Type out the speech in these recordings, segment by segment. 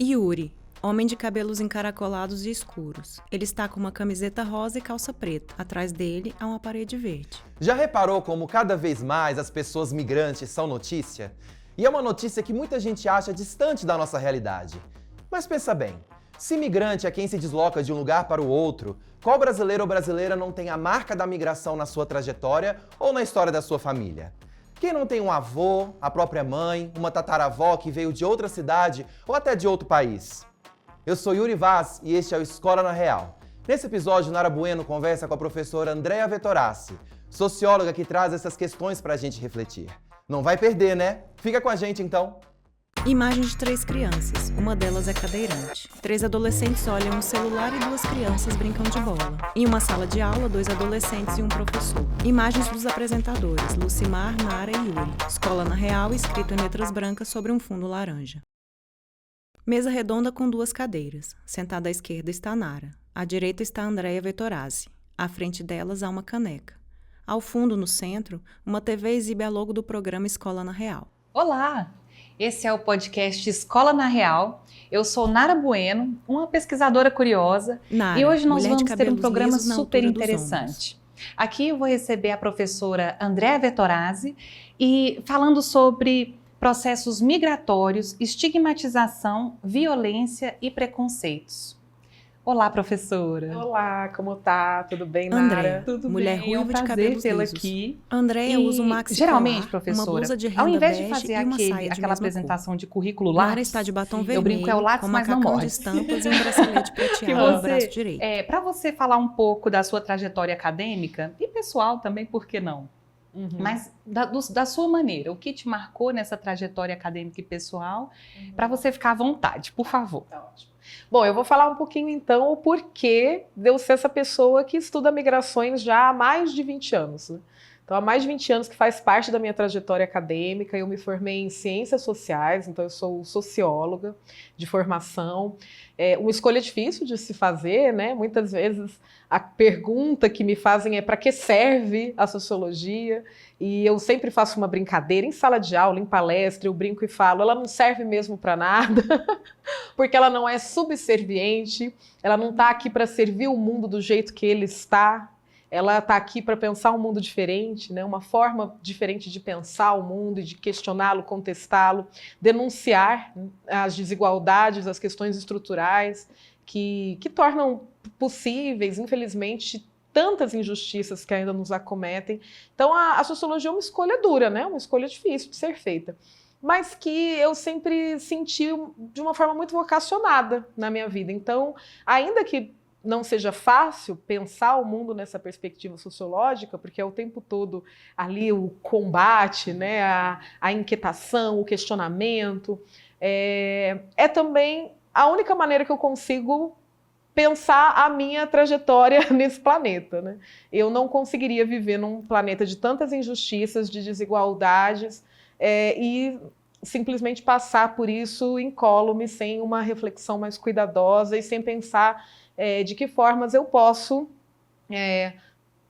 Yuri, homem de cabelos encaracolados e escuros. Ele está com uma camiseta rosa e calça preta. Atrás dele há uma parede verde. Já reparou como cada vez mais as pessoas migrantes são notícia? E é uma notícia que muita gente acha distante da nossa realidade. Mas pensa bem, se migrante é quem se desloca de um lugar para o outro, qual brasileiro ou brasileira não tem a marca da migração na sua trajetória ou na história da sua família? Quem não tem um avô, a própria mãe, uma tataravó que veio de outra cidade ou até de outro país? Eu sou Yuri Vaz e este é o Escola na Real. Nesse episódio, Nara Bueno conversa com a professora Andrea Vettorazzi, socióloga que traz essas questões para a gente refletir. Não vai perder, né? Fica com a gente então! Imagem de 3 crianças. Uma delas é cadeirante. 3 adolescentes olham um celular e 2 crianças brincam de bola. Em uma sala de aula, 2 adolescentes e um professor. Imagens dos apresentadores, Lucimar, Nara e Yuri. Escola na Real, escrito em letras brancas sobre um fundo laranja. Mesa redonda com 2 cadeiras. Sentada à esquerda está Nara. À direita está Andrea Vettorazzi. À frente delas há uma caneca. Ao fundo, no centro, uma TV exibe a logo do programa Escola na Real. Olá! Esse é o podcast Escola na Real. Eu sou Nara Bueno, uma pesquisadora curiosa, Nara, e hoje nós mulher de vamos ter um cabelos programa lisos na super altura dos interessante. Aqui eu vou receber a professora Andrea Vettorazzi e falando sobre processos migratórios, estigmatização, violência e preconceitos. Olá, professora. Olá, como tá? Tudo bem, Nara? Andrea, Tudo mulher bem, ruiva é um de prazer cabelos tê-la lisos. aqui. Andrea usa um maxi Geralmente, colar, professora, uma blusa de renda ao invés de bege fazer e uma saia de aquela mesma cor. apresentação de currículo Nara Lattes, está de batom eu vermelho, brinco, é o Lattes, com mas não macacão morre. de estampas e um bracelete prateado no braço direito. Para você falar um pouco da sua trajetória acadêmica e pessoal também, por que não? Mas da sua maneira, o que te marcou nessa trajetória acadêmica e pessoal, para você ficar à vontade, por favor. Tá ótimo. Bom, eu vou falar um pouquinho então o porquê de eu ser essa pessoa que estuda migrações já há mais de 20 anos. Né? Então, há mais de 20 anos que faz parte da minha trajetória acadêmica. Eu me formei em ciências sociais, então eu sou socióloga de formação. É uma escolha difícil de se fazer, né? Muitas vezes a pergunta que me fazem é para que serve a sociologia? E eu sempre faço uma brincadeira em sala de aula, em palestra, eu brinco e falo, ela não serve mesmo para nada, porque ela não é subserviente, ela não está aqui para servir o mundo do jeito que ele está, ela está aqui para pensar um mundo diferente, né? Uma forma diferente de pensar o mundo e de questioná-lo, contestá-lo, denunciar as desigualdades, as questões estruturais que tornam possíveis, infelizmente, tantas injustiças que ainda nos acometem. Então, a sociologia é uma escolha dura, né? Uma escolha difícil de ser feita, mas que eu sempre senti de uma forma muito vocacionada na minha vida. Então, ainda que não seja fácil pensar o mundo nessa perspectiva sociológica, porque é o tempo todo ali o combate, né? A inquietação, o questionamento, é também a única maneira que eu consigo pensar a minha trajetória nesse planeta, né? Eu não conseguiria viver num planeta de tantas injustiças, de desigualdades, e simplesmente passar por isso incólume, sem uma reflexão mais cuidadosa e sem pensar de que formas eu posso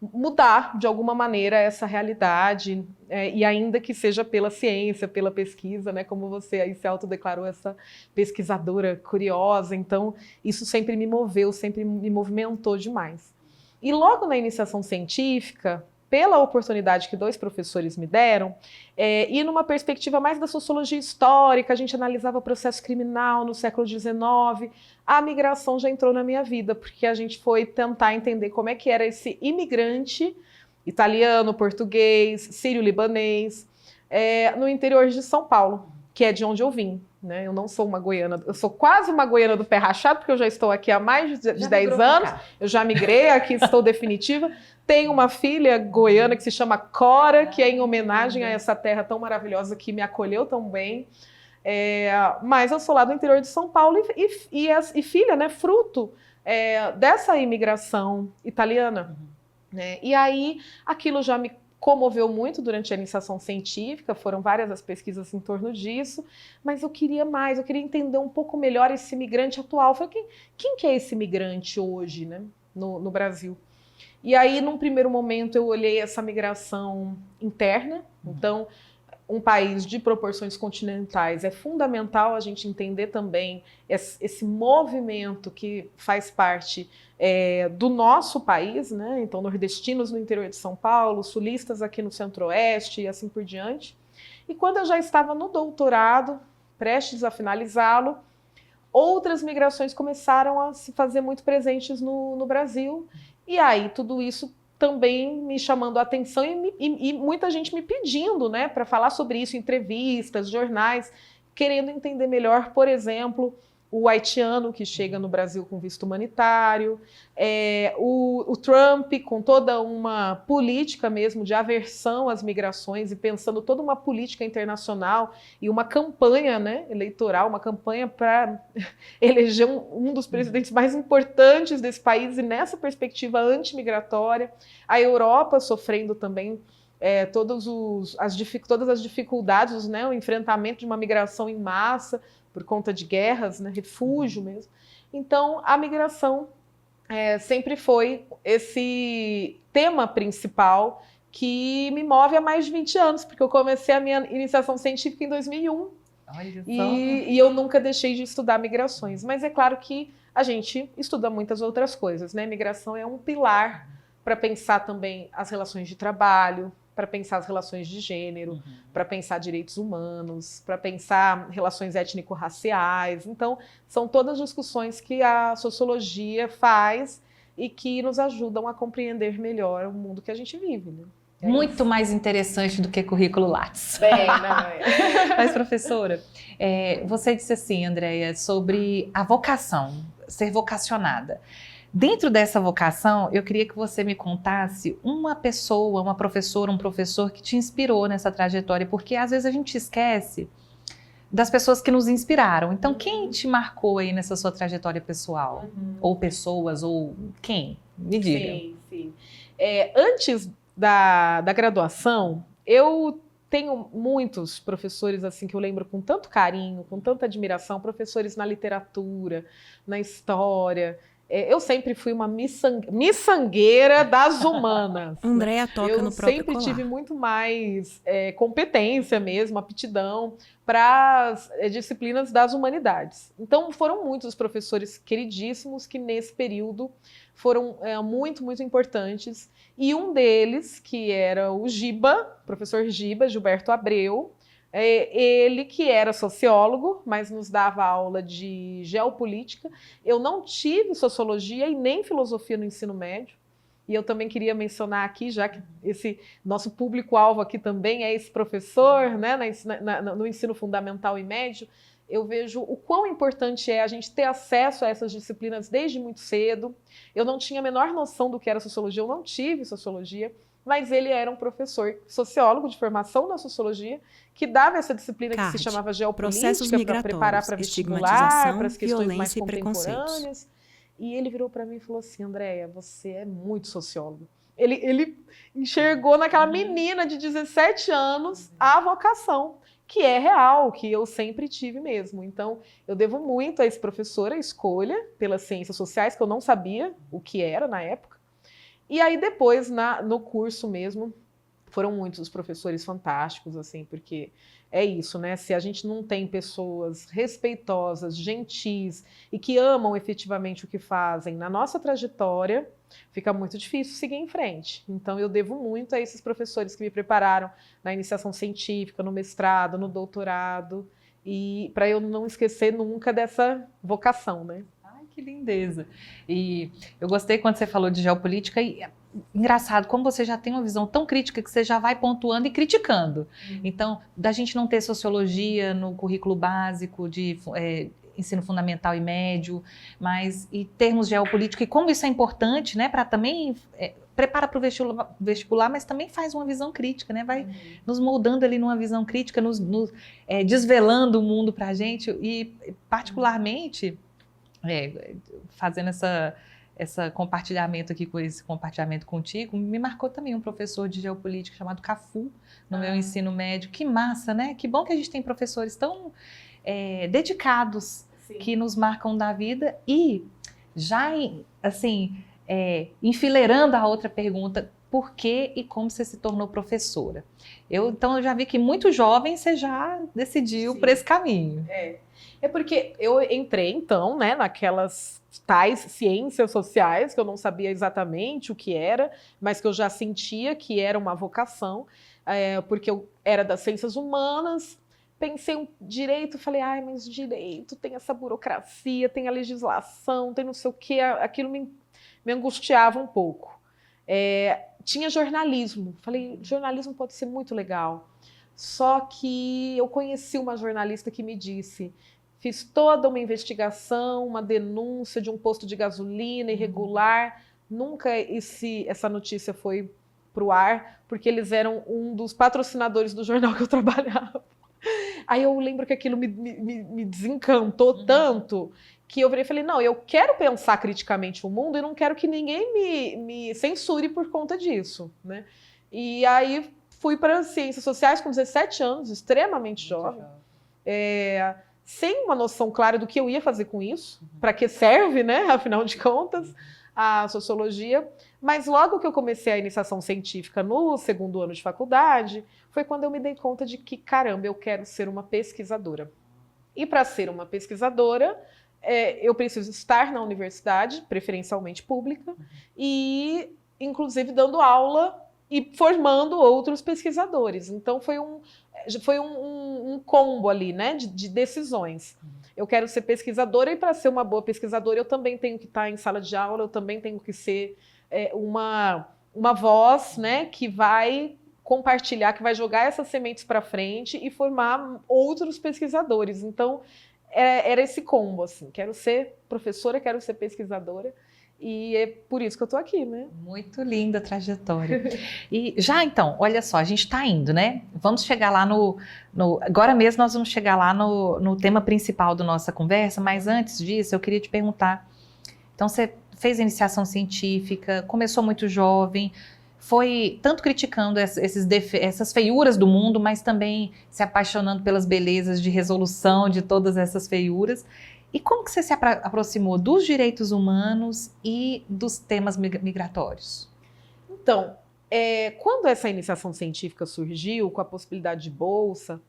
mudar de alguma maneira essa realidade, e ainda que seja pela ciência, pela pesquisa, né, como você aí se autodeclarou essa pesquisadora curiosa, então isso sempre me moveu, sempre me movimentou demais. E logo na iniciação científica, pela oportunidade que 2 professores me deram, e numa perspectiva mais da sociologia histórica, a gente analisava o processo criminal no século XIX, a migração já entrou na minha vida, porque a gente foi tentar entender como é que era esse imigrante italiano, português, sírio-libanês, no interior de São Paulo, que é de onde eu vim. Né? Eu não sou uma goiana, eu sou quase uma goiana do pé rachado, porque eu já estou aqui há mais de 10 anos, eu já migrei, aqui estou definitiva. Tenho uma filha goiana que se chama Cora, que é em homenagem a essa terra tão maravilhosa que me acolheu tão bem. Mas eu sou lá do interior de São Paulo e filha, né, fruto dessa imigração italiana. Né? E aí aquilo já me comoveu muito durante a iniciação científica, foram várias as pesquisas em torno disso, mas eu queria mais, eu queria entender um pouco melhor esse imigrante atual. Eu falei, quem que é esse imigrante hoje, né, no Brasil? E aí, num primeiro momento, eu olhei essa migração interna, então um país de proporções continentais, é fundamental a gente entender também esse movimento que faz parte do nosso país, né? Então, nordestinos no interior de São Paulo, sulistas aqui no Centro-Oeste e assim por diante. E quando eu já estava no doutorado, prestes a finalizá-lo, outras migrações começaram a se fazer muito presentes no Brasil. E aí, tudo isso também me chamando a atenção e muita gente me pedindo, né, para falar sobre isso em entrevistas, jornais, querendo entender melhor, por exemplo, o haitiano que chega no Brasil com visto humanitário, o Trump com toda uma política mesmo de aversão às migrações e pensando toda uma política internacional e uma campanha, né, eleitoral, uma campanha para eleger um dos presidentes mais importantes desse país e nessa perspectiva antimigratória, a Europa sofrendo também todas as dificuldades, né, o enfrentamento de uma migração em massa, por conta de guerras, né, refúgio mesmo. Então, a migração sempre foi esse tema principal que me move há mais de 20 anos, porque eu comecei a minha iniciação científica em 2001. Olha só. E eu nunca deixei de estudar migrações. Mas é claro que a gente estuda muitas outras coisas, né? Migração é um pilar para pensar também as relações de trabalho, para pensar as relações de gênero, para pensar direitos humanos, para pensar relações étnico-raciais. Então, são todas discussões que a sociologia faz e que nos ajudam a compreender melhor o mundo que a gente vive, né? Muito mais interessante do que currículo Lattes. Bem, não. Mas, professora, você disse assim, Andréia, sobre a vocação, ser vocacionada. Dentro dessa vocação, eu queria que você me contasse uma pessoa, uma professora, um professor que te inspirou nessa trajetória, porque às vezes a gente esquece das pessoas que nos inspiraram. Então, quem te marcou aí nessa sua trajetória pessoal? Ou pessoas, ou quem? Me diga. Sim, sim. Antes da graduação, eu tenho muitos professores assim que eu lembro com tanto carinho, com tanta admiração, professores na literatura, na história. Eu sempre fui uma miçangueira das humanas. Andréia toca no próprio sempre colar. tive muito mais competência mesmo, aptidão para as disciplinas das humanidades. Então, foram muitos os professores queridíssimos que nesse período foram muito, muito importantes. E um deles, que era o Giba, professor Giba, Gilberto Abreu, ele que era sociólogo, mas nos dava aula de geopolítica. Eu não tive sociologia e nem filosofia no ensino médio. E eu também queria mencionar aqui, já que esse nosso público-alvo aqui também é esse professor, né, no ensino fundamental e médio, eu vejo o quão importante é a gente ter acesso a essas disciplinas desde muito cedo. Eu não tinha a menor noção do que era sociologia, eu não tive sociologia, mas ele era um professor sociólogo de formação na sociologia que dava essa disciplina que se chamava geopolítica para preparar para vestibular, para as questões mais contemporâneas. E ele virou para mim e falou assim: Andréia, você é muito sociólogo. Ele enxergou naquela menina de 17 anos a vocação, que é real, que eu sempre tive mesmo. Então, eu devo muito a esse professor a escolha pelas ciências sociais, que eu não sabia o que era na época. E aí depois, no curso mesmo, foram muitos os professores fantásticos, assim, porque é isso, né? Se a gente não tem pessoas respeitosas, gentis e que amam efetivamente o que fazem na nossa trajetória, fica muito difícil seguir em frente. Então, eu devo muito a esses professores que me prepararam na iniciação científica, no mestrado, no doutorado, e para eu não esquecer nunca dessa vocação, né? Que lindeza. E eu gostei quando você falou de geopolítica e engraçado, como você já tem uma visão tão crítica que você já vai pontuando e criticando. Então, da gente não ter sociologia no currículo básico de ensino fundamental e médio, mas em termos de geopolítica, e como isso é importante, né, para também prepara para o vestibular, mas também faz uma visão crítica, né, vai nos moldando ali numa visão crítica, nos desvelando o mundo para a gente e particularmente fazendo esse compartilhamento aqui, com esse compartilhamento contigo, me marcou também um professor de geopolítica chamado Cafu, no meu ensino médio. Que massa, né? Que bom que a gente tem professores tão dedicados, sim, que nos marcam da vida. E já, assim, enfileirando a outra pergunta, por que e como você se tornou professora. Então eu já vi que muito jovem você já decidiu por esse caminho. É porque eu entrei, então, né, naquelas tais ciências sociais, que eu não sabia exatamente o que era, mas que eu já sentia que era uma vocação, porque eu era das ciências humanas, pensei em direito, falei, ai, mas direito tem essa burocracia, tem a legislação, tem não sei o quê, aquilo me angustiava um pouco. Tinha jornalismo, falei, jornalismo pode ser muito legal, só que eu conheci uma jornalista que me disse, fiz toda uma investigação, uma denúncia de um posto de gasolina irregular, nunca essa notícia foi para o ar, porque eles eram um dos patrocinadores do jornal que eu trabalhava. Aí eu lembro que aquilo me desencantou tanto que eu falei, não, eu quero pensar criticamente o mundo e não quero que ninguém me censure por conta disso, né? E aí fui para ciências sociais com 17 anos, extremamente jovem, sem uma noção clara do que eu ia fazer com isso, para que serve, né? Afinal de contas, a sociologia. Mas logo que eu comecei a iniciação científica no segundo ano de faculdade, foi quando eu me dei conta de que, caramba, eu quero ser uma pesquisadora. E para ser uma pesquisadora, eu preciso estar na universidade, preferencialmente pública, e inclusive dando aula e formando outros pesquisadores. Então foi um combo ali, né, de decisões. Eu quero ser pesquisadora e para ser uma boa pesquisadora eu também tenho que estar em sala de aula, eu também tenho que ser uma voz, né, que vai compartilhar, que vai jogar essas sementes para frente e formar outros pesquisadores. Então era esse combo, assim, quero ser professora, quero ser pesquisadora. E é por isso que eu tô aqui, né? Muito linda a trajetória. E já então, olha só, a gente está indo, né? Vamos chegar lá agora mesmo nós vamos chegar lá no tema principal da nossa conversa, mas antes disso eu queria te perguntar, então você fez a iniciação científica, começou muito jovem, foi tanto criticando essas feiuras do mundo, mas também se apaixonando pelas belezas de resolução de todas essas feiuras. E como que você se aproximou dos direitos humanos e dos temas migratórios? Então, quando essa iniciação científica surgiu, com a possibilidade de bolsa,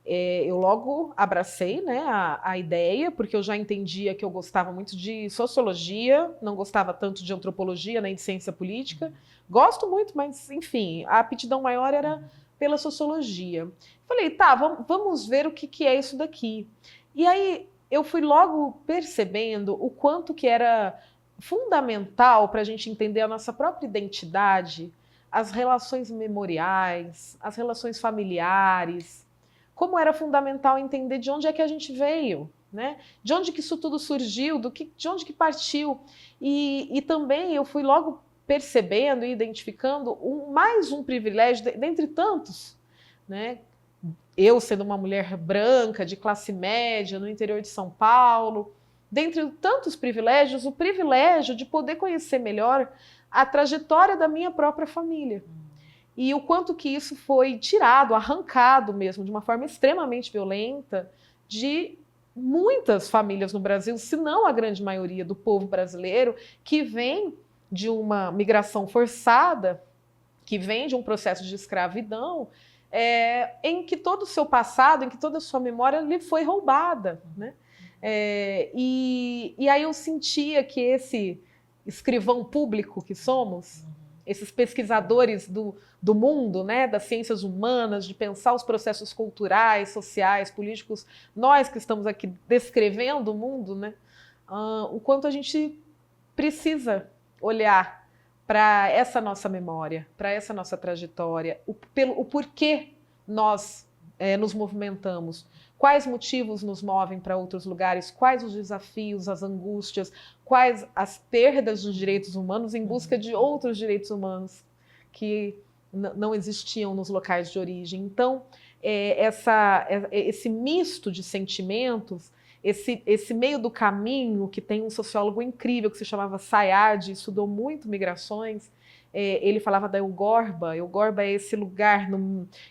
eu logo abracei, né, a ideia, porque eu já entendia que eu gostava muito de sociologia, não gostava tanto de antropologia nem de ciência política. Gosto muito, mas, enfim, a aptidão maior era pela sociologia. Falei, tá, vamos ver o que é isso daqui. E aí eu fui logo percebendo o quanto que era fundamental para a gente entender a nossa própria identidade, as relações memoriais, as relações familiares, como era fundamental entender de onde é que a gente veio, né? De onde que isso tudo surgiu, de onde que partiu. E também eu fui logo percebendo e identificando mais um privilégio, dentre tantos, né? Eu sendo uma mulher branca, de classe média, no interior de São Paulo, dentre tantos privilégios, o privilégio de poder conhecer melhor a trajetória da minha própria família. E o quanto que isso foi tirado, arrancado mesmo, de uma forma extremamente violenta, de muitas famílias no Brasil, se não a grande maioria do povo brasileiro, que vem de uma migração forçada, que vem de um processo de escravidão, em que todo o seu passado, em que toda a sua memória lhe foi roubada, né? E aí eu sentia que esse escrivão público que somos, esses pesquisadores do mundo, né, das ciências humanas, de pensar os processos culturais, sociais, políticos, nós que estamos aqui descrevendo o mundo, né, o quanto a gente precisa olhar para essa nossa memória, para essa nossa trajetória, o porquê nós nos movimentamos, quais motivos nos movem para outros lugares, quais os desafios, as angústias, quais as perdas dos direitos humanos em busca de outros direitos humanos que não existiam nos locais de origem. Então, esse misto de sentimentos, esse meio do caminho, que tem um sociólogo incrível que se chamava Sayad, estudou muito migrações, ele falava da Eugorba. Eugorba é esse lugar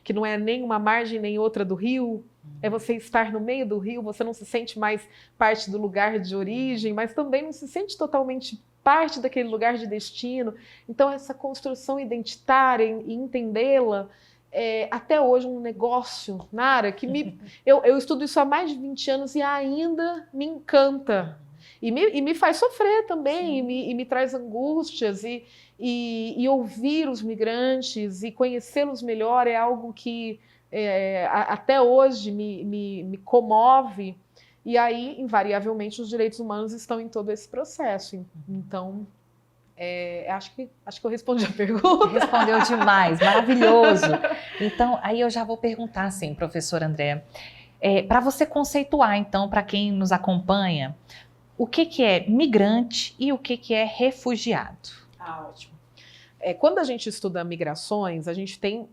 que não é nem uma margem nem outra do rio, é você estar no meio do rio, você não se sente mais parte do lugar de origem, mas também não se sente totalmente parte daquele lugar de destino. Então, essa construção identitária e entendê-la é até hoje um negócio, Nara, que eu estudo isso há mais de 20 anos e ainda me encanta. E me faz sofrer também, e me traz angústias, e ouvir os migrantes e conhecê-los melhor é algo que até hoje me comove. E aí, invariavelmente, os direitos humanos estão em todo esse processo. Então, acho que eu respondi a pergunta. Respondeu demais, maravilhoso. Então, aí eu já vou perguntar, assim, professora Andréa, para você conceituar, então, para quem nos acompanha, o que é migrante e o que é refugiado? Ótimo. Quando a gente estuda migrações, a gente tem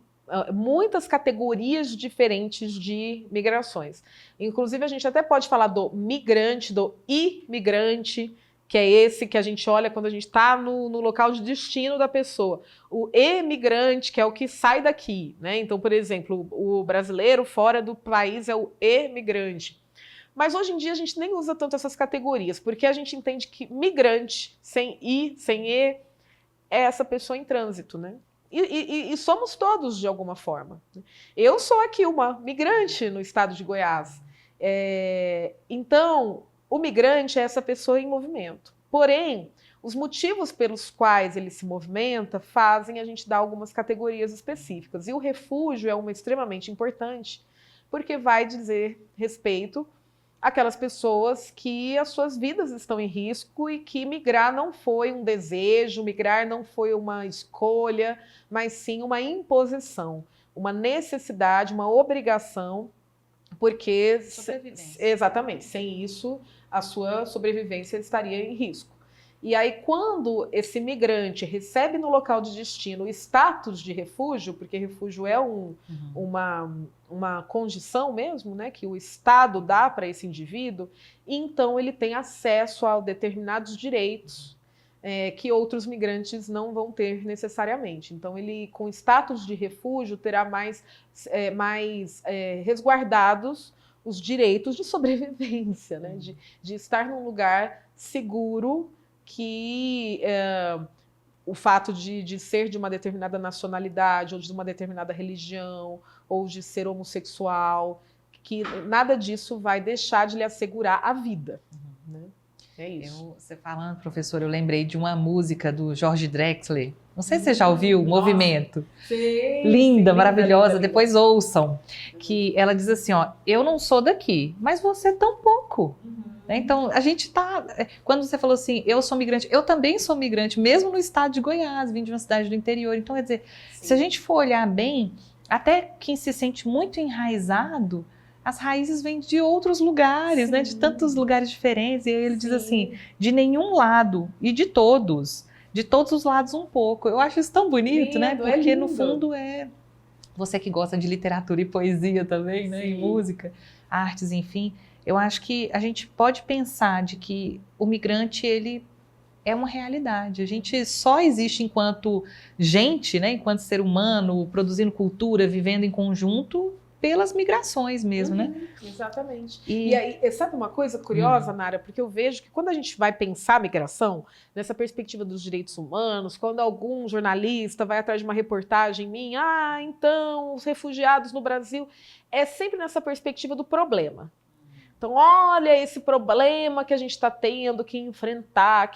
muitas categorias diferentes de migrações. Inclusive, a gente até pode falar do migrante, do imigrante, que é esse que a gente olha quando a gente está no local de destino da pessoa. O emigrante, que é o que sai daqui, né? Então, por exemplo, o brasileiro fora do país é o emigrante. Mas hoje em dia a gente nem usa tanto essas categorias, porque a gente entende que migrante, sem I, sem E, é essa pessoa em trânsito, né? E somos todos, de alguma forma. Eu sou aqui uma migrante no estado de Goiás. Então, o migrante é essa pessoa em movimento. Porém, os motivos pelos quais ele se movimenta fazem a gente dar algumas categorias específicas. E o refúgio é uma extremamente importante, porque vai dizer respeito àquelas pessoas que as suas vidas estão em risco e que migrar não foi um desejo, migrar não foi uma escolha, mas sim uma imposição, uma necessidade, uma obrigação, porque exatamente, sem isso a sua sobrevivência estaria em risco. E aí, quando esse migrante recebe no local de destino o status de refúgio, porque refúgio é uma condição mesmo, né, que o Estado dá para esse indivíduo, então ele tem acesso a determinados direitos que outros migrantes não vão ter necessariamente. Então, ele, com status de refúgio, terá mais resguardados os direitos de sobrevivência, né, de estar num lugar seguro, que o fato de ser de uma determinada nacionalidade, ou de uma determinada religião, ou de ser homossexual, que nada disso vai deixar de lhe assegurar a vida. Né? É isso. Você falando, professor, eu lembrei de uma música do Jorge Drexler. Não sei se você já ouviu, o Movimento. Sim, linda, sim, maravilhosa, linda. Depois ouçam. Que ela diz assim, ó, eu não sou daqui, mas você tão pouco. Então, a gente tá... Quando você falou assim, eu sou migrante, eu também sou migrante, mesmo no estado de Goiás, vim de uma cidade do interior. Então, quer dizer, se a gente for olhar bem, até quem se sente muito enraizado, as raízes vêm de outros lugares, né? De tantos lugares diferentes. E aí ele diz assim, de nenhum lado, e de todos os lados um pouco. Eu acho isso tão bonito, né? Porque no fundo você que gosta de literatura e poesia também, né? E música, artes, enfim... Eu acho que a gente pode pensar de que o migrante, ele é uma realidade. A gente só existe enquanto gente, né, enquanto ser humano, produzindo cultura, vivendo em conjunto, pelas migrações mesmo, né? Exatamente. E aí, sabe uma coisa curiosa, Nara? Porque eu vejo que quando a gente vai pensar migração, nessa perspectiva dos direitos humanos, quando algum jornalista vai atrás de uma reportagem minha, então, os refugiados no Brasil, é sempre nessa perspectiva do problema. Então, olha esse problema que a gente está tendo que enfrentar.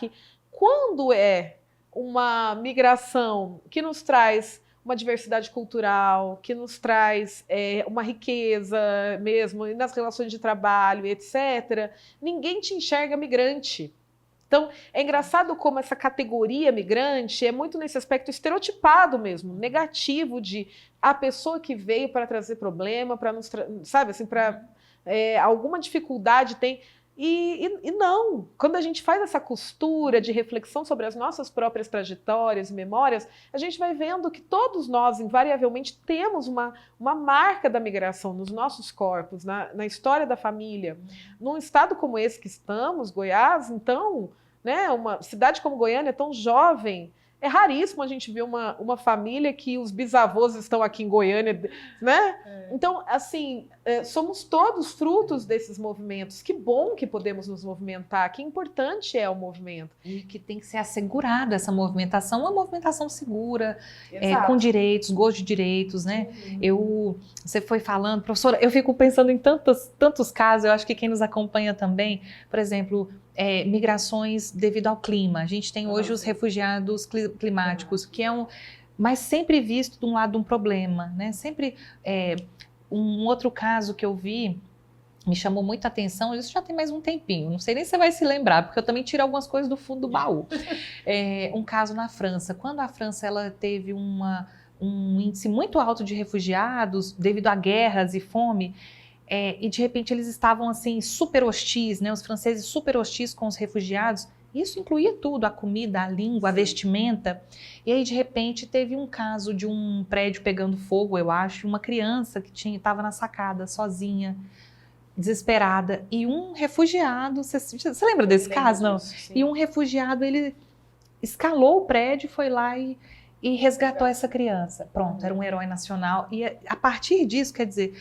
Quando é uma migração que nos traz uma diversidade cultural, que nos traz uma riqueza mesmo, nas relações de trabalho, etc., ninguém te enxerga migrante. Então, é engraçado como essa categoria migrante é muito nesse aspecto estereotipado mesmo, negativo de a pessoa que veio para trazer problema, para nos, sabe, assim, para... alguma dificuldade tem, e não, quando a gente faz essa costura de reflexão sobre as nossas próprias trajetórias e memórias, a gente vai vendo que todos nós, invariavelmente, temos uma marca da migração nos nossos corpos, na história da família. Num estado como esse que estamos, Goiás, então, né, uma cidade como Goiânia, tão jovem, é raríssimo a gente ver uma família que os bisavôs estão aqui em Goiânia, né? Então, assim, somos todos frutos desses movimentos. Que bom que podemos nos movimentar, que importante é o movimento. E que tem que ser assegurada essa movimentação, uma movimentação segura, Exato. com direitos, gosto de direitos, né? Você foi falando, professora, eu fico pensando em tantos casos, eu acho que quem nos acompanha também, por exemplo, migrações devido ao clima. A gente tem hoje os refugiados climáticos, que mas sempre visto de um lado um problema, né? Sempre... Um outro caso que eu vi, me chamou muita atenção, isso já tem mais um tempinho, não sei nem se você vai se lembrar, porque eu também tiro algumas coisas do fundo do baú. Um caso na França, quando a França ela teve um índice muito alto de refugiados devido a guerras e fome, e de repente eles estavam assim super hostis, né? Os franceses super hostis com os refugiados. Isso incluía tudo, a comida, a língua, a vestimenta. E aí, de repente, teve um caso de um prédio pegando fogo, eu acho, uma criança que estava na sacada, sozinha, desesperada. E um refugiado, você lembra desse caso, não? E um refugiado, ele escalou o prédio, foi lá e resgatou essa criança. Pronto, era um herói nacional. E a partir disso, quer dizer,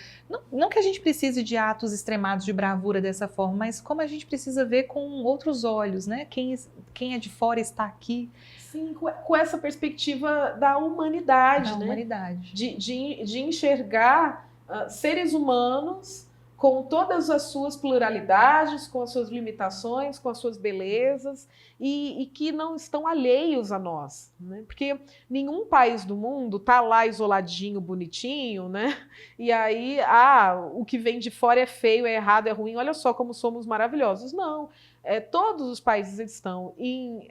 não que a gente precise de atos extremados de bravura dessa forma, mas como a gente precisa ver com outros olhos, né? Quem é de fora está aqui. Sim, com essa perspectiva da humanidade, Da né? humanidade. De enxergar seres humanos com todas as suas pluralidades, com as suas limitações, com as suas belezas, e que não estão alheios a nós, né? Porque nenhum país do mundo está lá isoladinho, bonitinho, né? E aí, o que vem de fora é feio, é errado, é ruim, olha só como somos maravilhosos. Não, todos os países estão em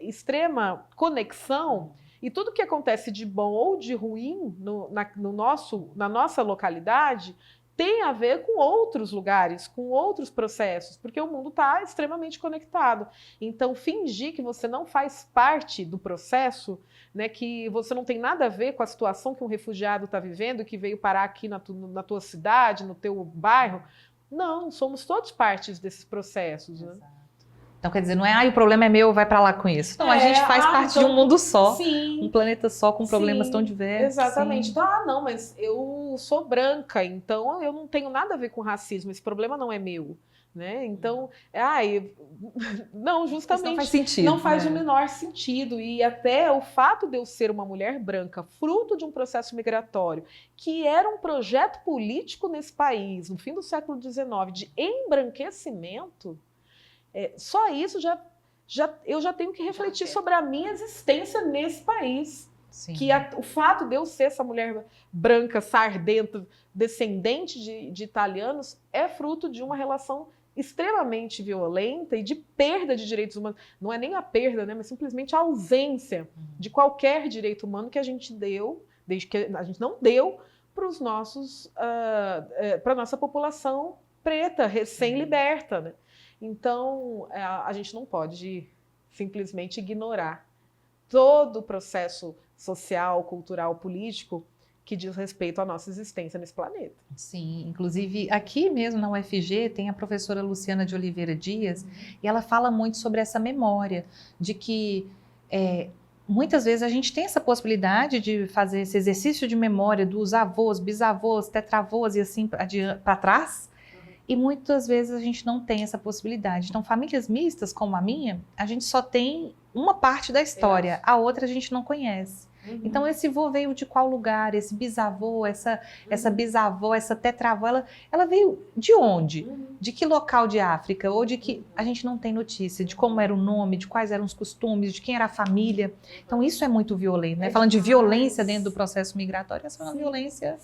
extrema conexão, e tudo que acontece de bom ou de ruim na nossa localidade tem a ver com outros lugares, com outros processos, porque o mundo está extremamente conectado. Então, fingir que você não faz parte do processo, né, que você não tem nada a ver com a situação que um refugiado está vivendo, que veio parar aqui na tua cidade, no teu bairro, não, somos todos partes desses processos. Né? Então, quer dizer, não é o problema é meu, vai para lá com isso. Não, a gente faz parte de um mundo só, sim, um planeta só, com problemas tão diversos. Exatamente. Sim. Então, não, mas eu sou branca, então eu não tenho nada a ver com racismo, esse problema não é meu. Né? Então, não, justamente não faz sentido. Não faz o menor sentido. E até o fato de eu ser uma mulher branca, fruto de um processo migratório, que era um projeto político nesse país, no fim do século XIX, de embranquecimento, só isso eu já tenho que refletir sobre a minha existência nesse país. Sim. Que o fato de eu ser essa mulher branca, sardenta, descendente de italianos, é fruto de uma relação extremamente violenta e de perda de direitos humanos. Não é nem a perda, né, mas simplesmente a ausência de qualquer direito humano que a gente deu, desde que a gente não deu para os nossos, para a nossa população preta, recém-liberta, né? Então, a gente não pode simplesmente ignorar todo o processo social, cultural, político que diz respeito à nossa existência nesse planeta. Sim, inclusive aqui mesmo na UFG tem a professora Luciana de Oliveira Dias, e ela fala muito sobre essa memória, de que muitas vezes a gente tem essa possibilidade de fazer esse exercício de memória dos avós, bisavós, tetravós e assim para trás, e muitas vezes a gente não tem essa possibilidade. Então, famílias mistas como a minha, a gente só tem uma parte da história, a outra a gente não conhece. Então, esse vô veio de qual lugar? Esse bisavô, essa bisavó, essa tetravó, ela veio de onde? De que local de África? Ou de que a gente não tem notícia de como era o nome, de quais eram os costumes, de quem era a família. Então, isso é muito violento, né? Falando de violência dentro do processo migratório, essa é uma violência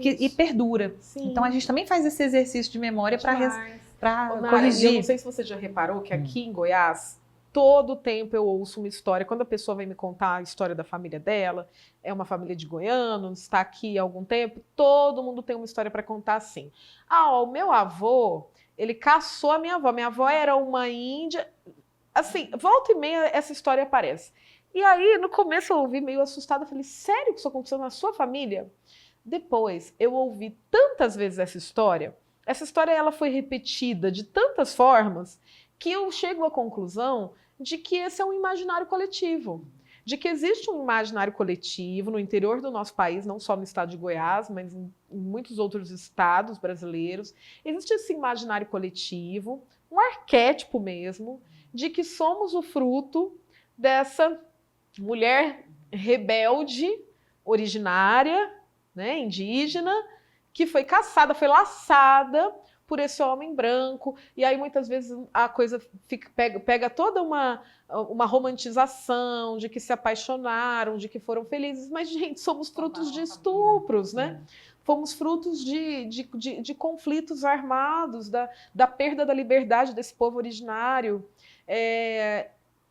que perdura. Sim. Então, a gente também faz esse exercício de memória para corrigir. Eu não sei se você já reparou que aqui em Goiás, todo tempo eu ouço uma história, quando a pessoa vem me contar a história da família dela, é uma família de goianos, está aqui há algum tempo, todo mundo tem uma história para contar assim. O meu avô, ele caçou a minha avó era uma índia, assim, volta e meia essa história aparece. E aí, no começo eu ouvi meio assustada, falei, sério que isso aconteceu na sua família? Depois, eu ouvi tantas vezes essa história ela foi repetida de tantas formas, que eu chego à conclusão de que esse é um imaginário coletivo. de que existe um imaginário coletivo no interior do nosso país, não só no estado de Goiás, mas em muitos outros estados brasileiros. Existe esse imaginário coletivo, um arquétipo mesmo, de que somos o fruto dessa mulher rebelde, originária, né, indígena, que foi caçada, foi laçada por esse homem branco, e aí muitas vezes a coisa pega toda uma romantização de que se apaixonaram, de que foram felizes, mas, gente, somos frutos de estupros, né? Fomos frutos de conflitos armados, da perda da liberdade desse povo originário.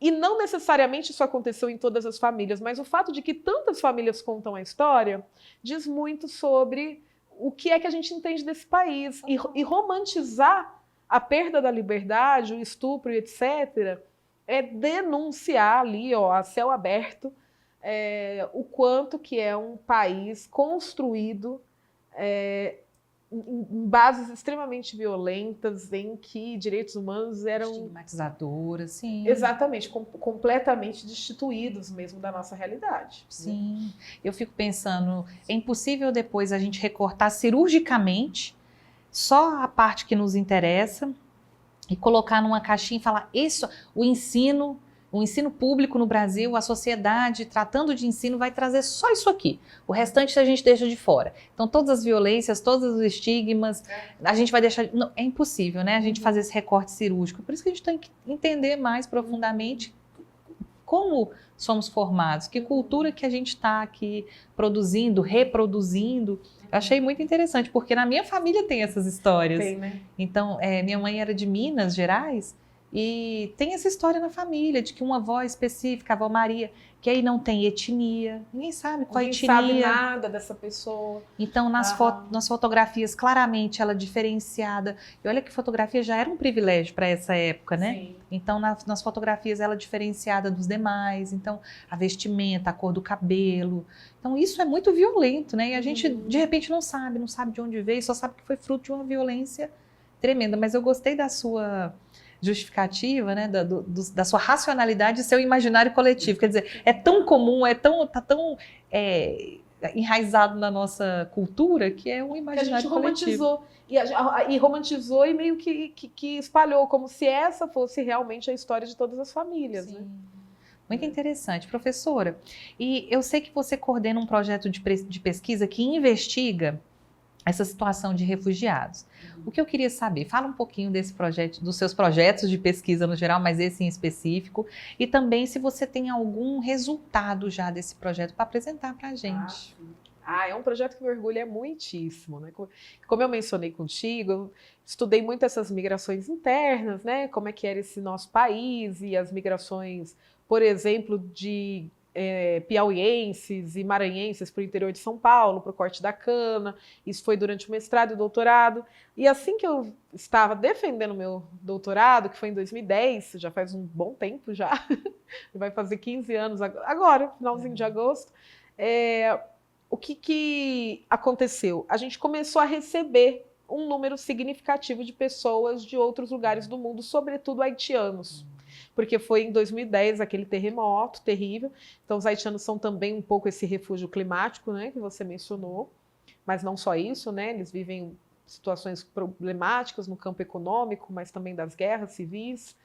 E não necessariamente isso aconteceu em todas as famílias, mas o fato de que tantas famílias contam a história diz muito sobre o que é que a gente entende desse país. E romantizar a perda da liberdade, o estupro e etc., é denunciar ali, ó, a céu aberto, o quanto que é um país construído em bases extremamente violentas, em que direitos humanos eram... estigmatizadoras, sim. Exatamente, completamente destituídos mesmo da nossa realidade. Sim. Né? Eu fico pensando, é impossível depois a gente recortar cirurgicamente só a parte que nos interessa e colocar numa caixinha e falar, isso, o ensino público no Brasil, a sociedade tratando de ensino vai trazer só isso aqui. O restante a gente deixa de fora. Então todas as violências, todos os estigmas, a gente vai deixar... Não, é impossível, né? A gente fazer esse recorte cirúrgico. Por isso que a gente tem que entender mais profundamente como somos formados, que cultura que a gente está aqui produzindo, reproduzindo. Eu achei muito interessante, porque na minha família tem essas histórias. Tem, né? Então, minha mãe era de Minas Gerais, e tem essa história na família, de que uma avó específica, a avó Maria, que aí não tem etnia, ninguém sabe qual etnia. Ninguém sabe nada dessa pessoa. Então, nas fotografias, claramente, ela é diferenciada. E olha que fotografia já era um privilégio para essa época, né? Sim. Então, nas fotografias, ela é diferenciada dos demais. Então, a vestimenta, a cor do cabelo. Então, isso é muito violento, né? E a gente, de repente, não sabe de onde veio, só sabe que foi fruto de uma violência tremenda. Mas eu gostei da sua justificativa, né, da sua racionalidade e seu imaginário coletivo. Quer dizer, é tão comum, tá tão enraizado na nossa cultura que é um imaginário coletivo. E romantizou e meio que espalhou, como se essa fosse realmente a história de todas as famílias. Sim. Né? Muito interessante. Professora, e eu sei que você coordena um projeto de pesquisa que investiga essa situação de refugiados. O que eu queria saber, fala um pouquinho desse projeto, dos seus projetos de pesquisa no geral, mas esse em específico, e também se você tem algum resultado já desse projeto para apresentar para a gente. É um projeto que me orgulha muitíssimo, né? Como eu mencionei contigo, eu estudei muito essas migrações internas, né? Como é que era esse nosso país e as migrações, por exemplo, de piauienses e maranhenses para o interior de São Paulo, para o corte da cana. Isso foi durante o mestrado e o doutorado. E assim que eu estava defendendo o meu doutorado, que foi em 2010, já faz um bom tempo já, vai fazer 15 anos agora, finalzinho de agosto, o que aconteceu? A gente começou a receber um número significativo de pessoas de outros lugares do mundo, sobretudo haitianos. Porque foi em 2010 aquele terremoto terrível. Então, os haitianos são também um pouco esse refúgio climático, né, que você mencionou. Mas não só isso, né, eles vivem situações problemáticas no campo econômico, mas também das guerras civis.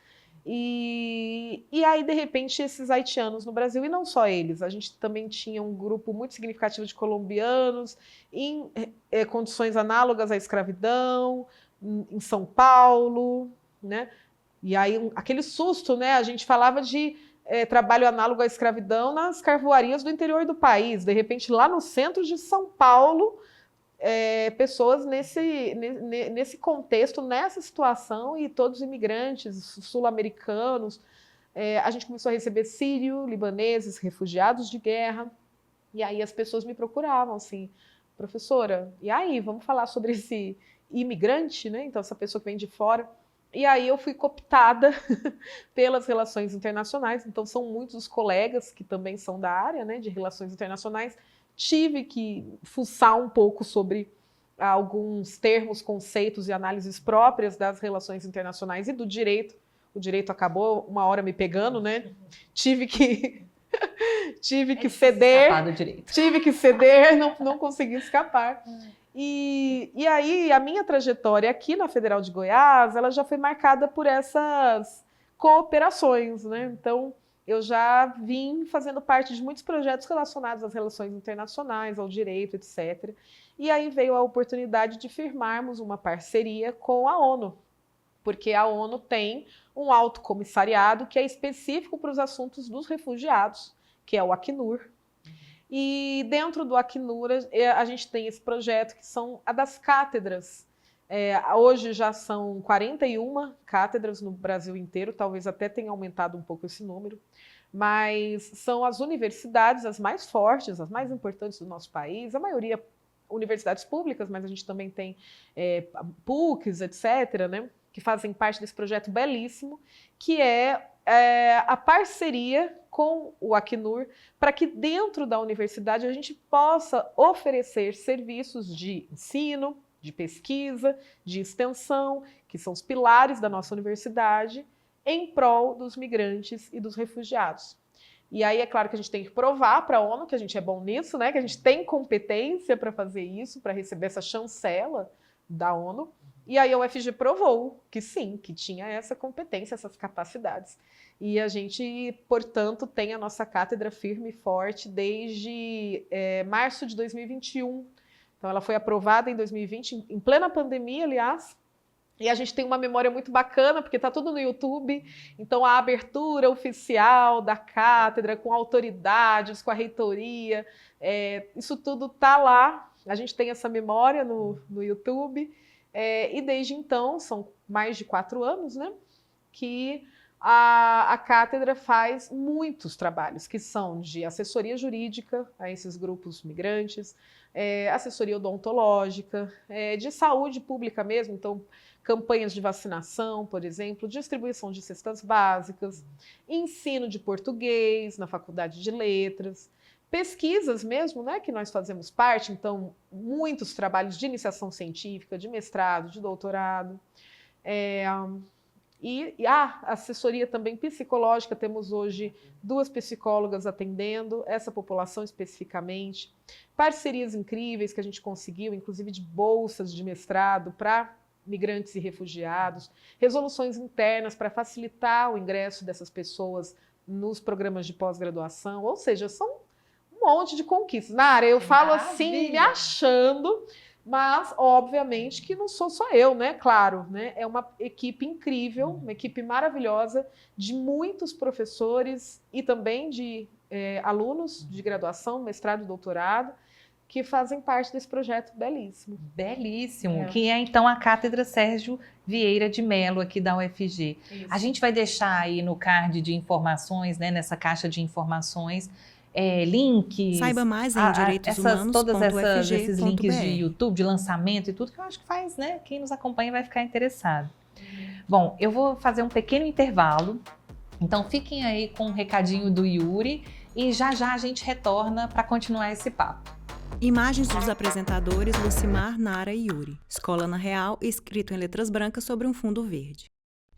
E aí, de repente, esses haitianos no Brasil, e não só eles, a gente também tinha um grupo muito significativo de colombianos em condições análogas à escravidão, em São Paulo, né? E aí, aquele susto, né? A gente falava de trabalho análogo à escravidão nas carvoarias do interior do país. De repente, lá no centro de São Paulo, pessoas nesse contexto, nessa situação, e todos imigrantes sul-americanos. A gente começou a receber sírio-libaneses, refugiados de guerra. E aí as pessoas me procuravam assim, professora, e aí, vamos falar sobre esse imigrante, né? Então, essa pessoa que vem de fora. E aí eu fui cooptada pelas relações internacionais, então são muitos os colegas que também são da área, né, de relações internacionais. Tive que fuçar um pouco sobre alguns termos, conceitos e análises próprias das relações internacionais e do direito. O direito acabou uma hora me pegando, né? Tive que tive que ceder, do direito. não consegui escapar. E aí, a minha trajetória aqui na Federal de Goiás, ela já foi marcada por essas cooperações, né? Então, eu já vim fazendo parte de muitos projetos relacionados às relações internacionais, ao direito, etc. E aí veio a oportunidade de firmarmos uma parceria com a ONU, porque a ONU tem um alto comissariado que é específico para os assuntos dos refugiados, que é o Acnur. E dentro do Acnur, a gente tem esse projeto que são a das cátedras. Hoje já são 41 cátedras no Brasil inteiro, talvez até tenha aumentado um pouco esse número, mas são as universidades as mais fortes, as mais importantes do nosso país, a maioria universidades públicas, mas a gente também tem PUCs, etc., né, que fazem parte desse projeto belíssimo, que é a parceria com o Acnur, para que dentro da universidade a gente possa oferecer serviços de ensino, de pesquisa, de extensão, que são os pilares da nossa universidade, em prol dos migrantes e dos refugiados. E aí é claro que a gente tem que provar para a ONU que a gente é bom nisso, né? Que a gente tem competência para fazer isso, para receber essa chancela da ONU. E aí a UFG provou que sim, que tinha essa competência, essas capacidades. E a gente, portanto, tem a nossa cátedra firme e forte desde março de 2021. Então ela foi aprovada em 2020, em plena pandemia, aliás. E a gente tem uma memória muito bacana, porque está tudo no YouTube. Então, a abertura oficial da cátedra, com autoridades, com a reitoria, isso tudo está lá. A gente tem essa memória no YouTube. E desde então, são mais de 4 anos, né, que a cátedra faz muitos trabalhos, que são de assessoria jurídica a esses grupos migrantes, assessoria odontológica, de saúde pública mesmo, então campanhas de vacinação, por exemplo, distribuição de cestas básicas, ensino de português na Faculdade de Letras, pesquisas mesmo, né, que nós fazemos parte, então muitos trabalhos de iniciação científica, de mestrado, de doutorado, e a assessoria também psicológica, temos hoje 2 psicólogas atendendo essa população especificamente, parcerias incríveis que a gente conseguiu, inclusive de bolsas de mestrado para migrantes e refugiados, resoluções internas para facilitar o ingresso dessas pessoas nos programas de pós-graduação, ou seja, são um monte de conquistas. Nara, eu falo assim, me achando, mas obviamente que não sou só eu, né? Claro, né? É uma equipe incrível, uma equipe maravilhosa de muitos professores e também de alunos de graduação, mestrado e doutorado, que fazem parte desse projeto belíssimo. Belíssimo, que é então a Cátedra Sérgio Vieira de Mello aqui da UFG. Isso. A gente vai deixar aí no card de informações, né, nessa caixa de informações, links. Saiba mais em direitoshumanos.ufg.br. Todos esses links de YouTube, de lançamento e tudo, que eu acho que faz, né? Quem nos acompanha vai ficar interessado. Bom, eu vou fazer um pequeno intervalo, então fiquem aí com um recadinho do Yuri e já já a gente retorna para continuar esse papo. Imagens dos apresentadores Lucimar, Nara e Yuri. Escola na Real, escrito em letras brancas sobre um fundo verde.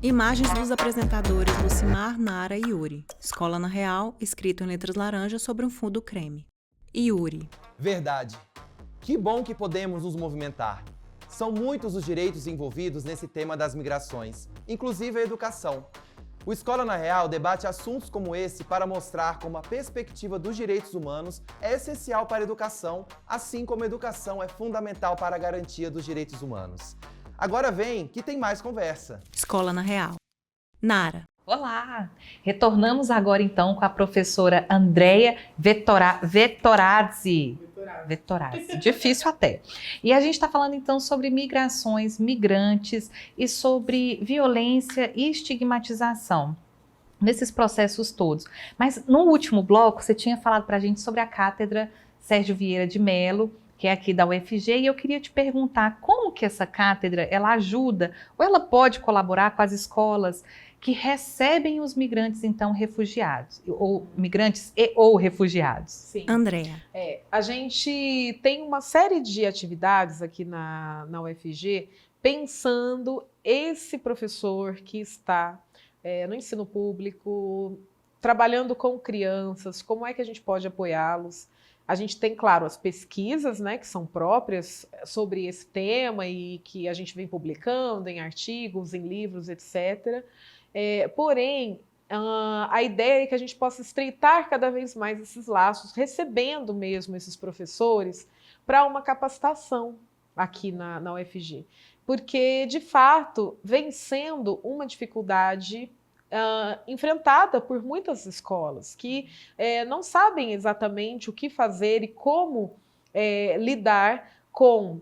Imagens dos apresentadores Lucimar, Nara e Yuri. Escola na Real, escrito em letras laranjas sobre um fundo creme. Yuri. Verdade. Que bom que podemos nos movimentar. São muitos os direitos envolvidos nesse tema das migrações, inclusive a educação. O Escola na Real debate assuntos como esse para mostrar como a perspectiva dos direitos humanos é essencial para a educação, assim como a educação é fundamental para a garantia dos direitos humanos. Agora vem que tem mais conversa. Escola na Real. Nara. Olá! Retornamos agora então com a professora Andréia Vettorazzi. Difícil até. E a gente está falando então sobre migrações, migrantes e sobre violência e estigmatização nesses processos todos. Mas no último bloco você tinha falado para a gente sobre a Cátedra Sérgio Vieira de Mello, que é aqui da UFG, e eu queria te perguntar como que essa cátedra ela ajuda ou ela pode colaborar com as escolas que recebem os migrantes, então, refugiados, ou migrantes ou refugiados. Sim. Andréia. A gente tem uma série de atividades aqui na UFG pensando esse professor que está no ensino público, trabalhando com crianças, como é que a gente pode apoiá-los? A gente tem, claro, as pesquisas, né, que são próprias sobre esse tema e que a gente vem publicando em artigos, em livros, etc. Porém, a ideia é que a gente possa estreitar cada vez mais esses laços, recebendo mesmo esses professores para uma capacitação aqui na UFG. Porque, de fato, vem sendo uma dificuldade enfrentada por muitas escolas que não sabem exatamente o que fazer e como lidar com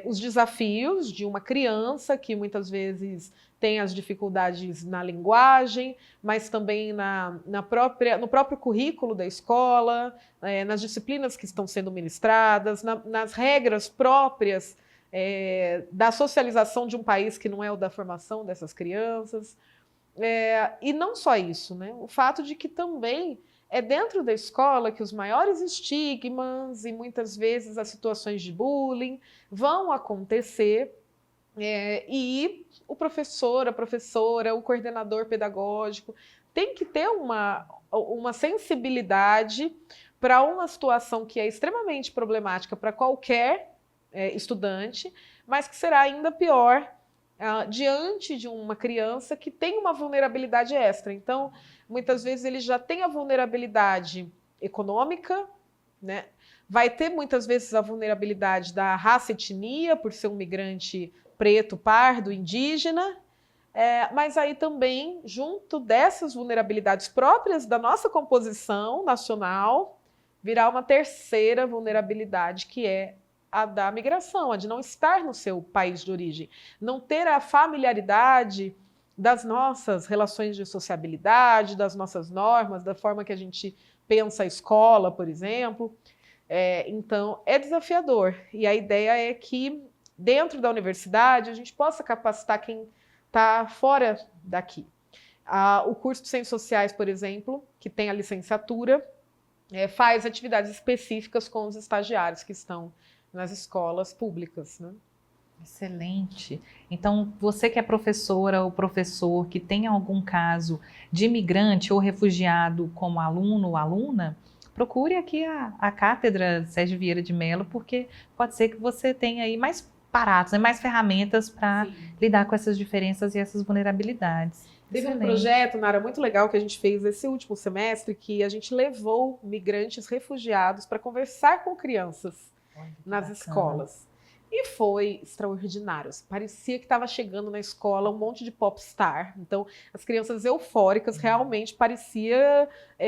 os desafios de uma criança que muitas vezes tem as dificuldades na linguagem, mas também no próprio currículo da escola, nas disciplinas que estão sendo ministradas, nas regras próprias da socialização de um país que não é o da formação dessas crianças. E não só isso, né? O fato de que também é dentro da escola que os maiores estigmas e muitas vezes as situações de bullying vão acontecer, e o professor, a professora, o coordenador pedagógico tem que ter uma sensibilidade para uma situação que é extremamente problemática para qualquer estudante, mas que será ainda pior diante de uma criança que tem uma vulnerabilidade extra. Então, muitas vezes ele já tem a vulnerabilidade econômica, né? Vai ter muitas vezes a vulnerabilidade da raça e etnia, por ser um migrante preto, pardo, indígena, mas aí também, junto dessas vulnerabilidades próprias da nossa composição nacional, virá uma terceira vulnerabilidade, que é a da migração, a de não estar no seu país de origem, não ter a familiaridade das nossas relações de sociabilidade, das nossas normas, da forma que a gente pensa a escola, por exemplo. Então, é desafiador. E a ideia é que, dentro da universidade, a gente possa capacitar quem está fora daqui. O curso de Ciências Sociais, por exemplo, que tem a licenciatura, faz atividades específicas com os estagiários que estão nas escolas públicas, né? Excelente. Então, você que é professora ou professor que tem algum caso de imigrante ou refugiado como aluno ou aluna, procure aqui a Cátedra Sérgio Vieira de Mello, porque pode ser que você tenha aí mais aparatos, né, mais ferramentas para lidar com essas diferenças e essas vulnerabilidades. Teve Excelente. um projeto, Nara, muito legal que a gente fez esse último semestre, que a gente levou migrantes refugiados para conversar com crianças nas escolas. E foi extraordinário. Parecia que estava chegando na escola um monte de popstar. Então, as crianças eufóricas, realmente parecia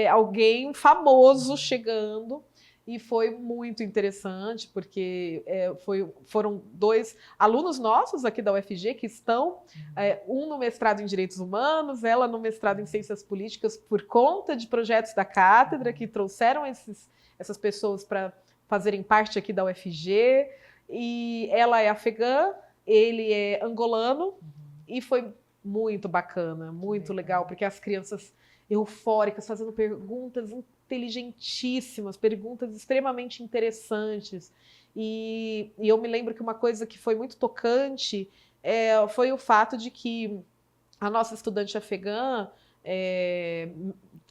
alguém famoso chegando. E foi muito interessante, porque foram 2 alunos nossos aqui da UFG que estão, um no mestrado em Direitos Humanos, ela no mestrado em Ciências Políticas, por conta de projetos da cátedra, que trouxeram essas pessoas para fazerem parte aqui da UFG, e ela é afegã, ele é angolano, e foi muito bacana, muito legal, porque as crianças eufóricas, fazendo perguntas inteligentíssimas, perguntas extremamente interessantes, e eu me lembro que uma coisa que foi muito tocante foi o fato de que a nossa estudante afegã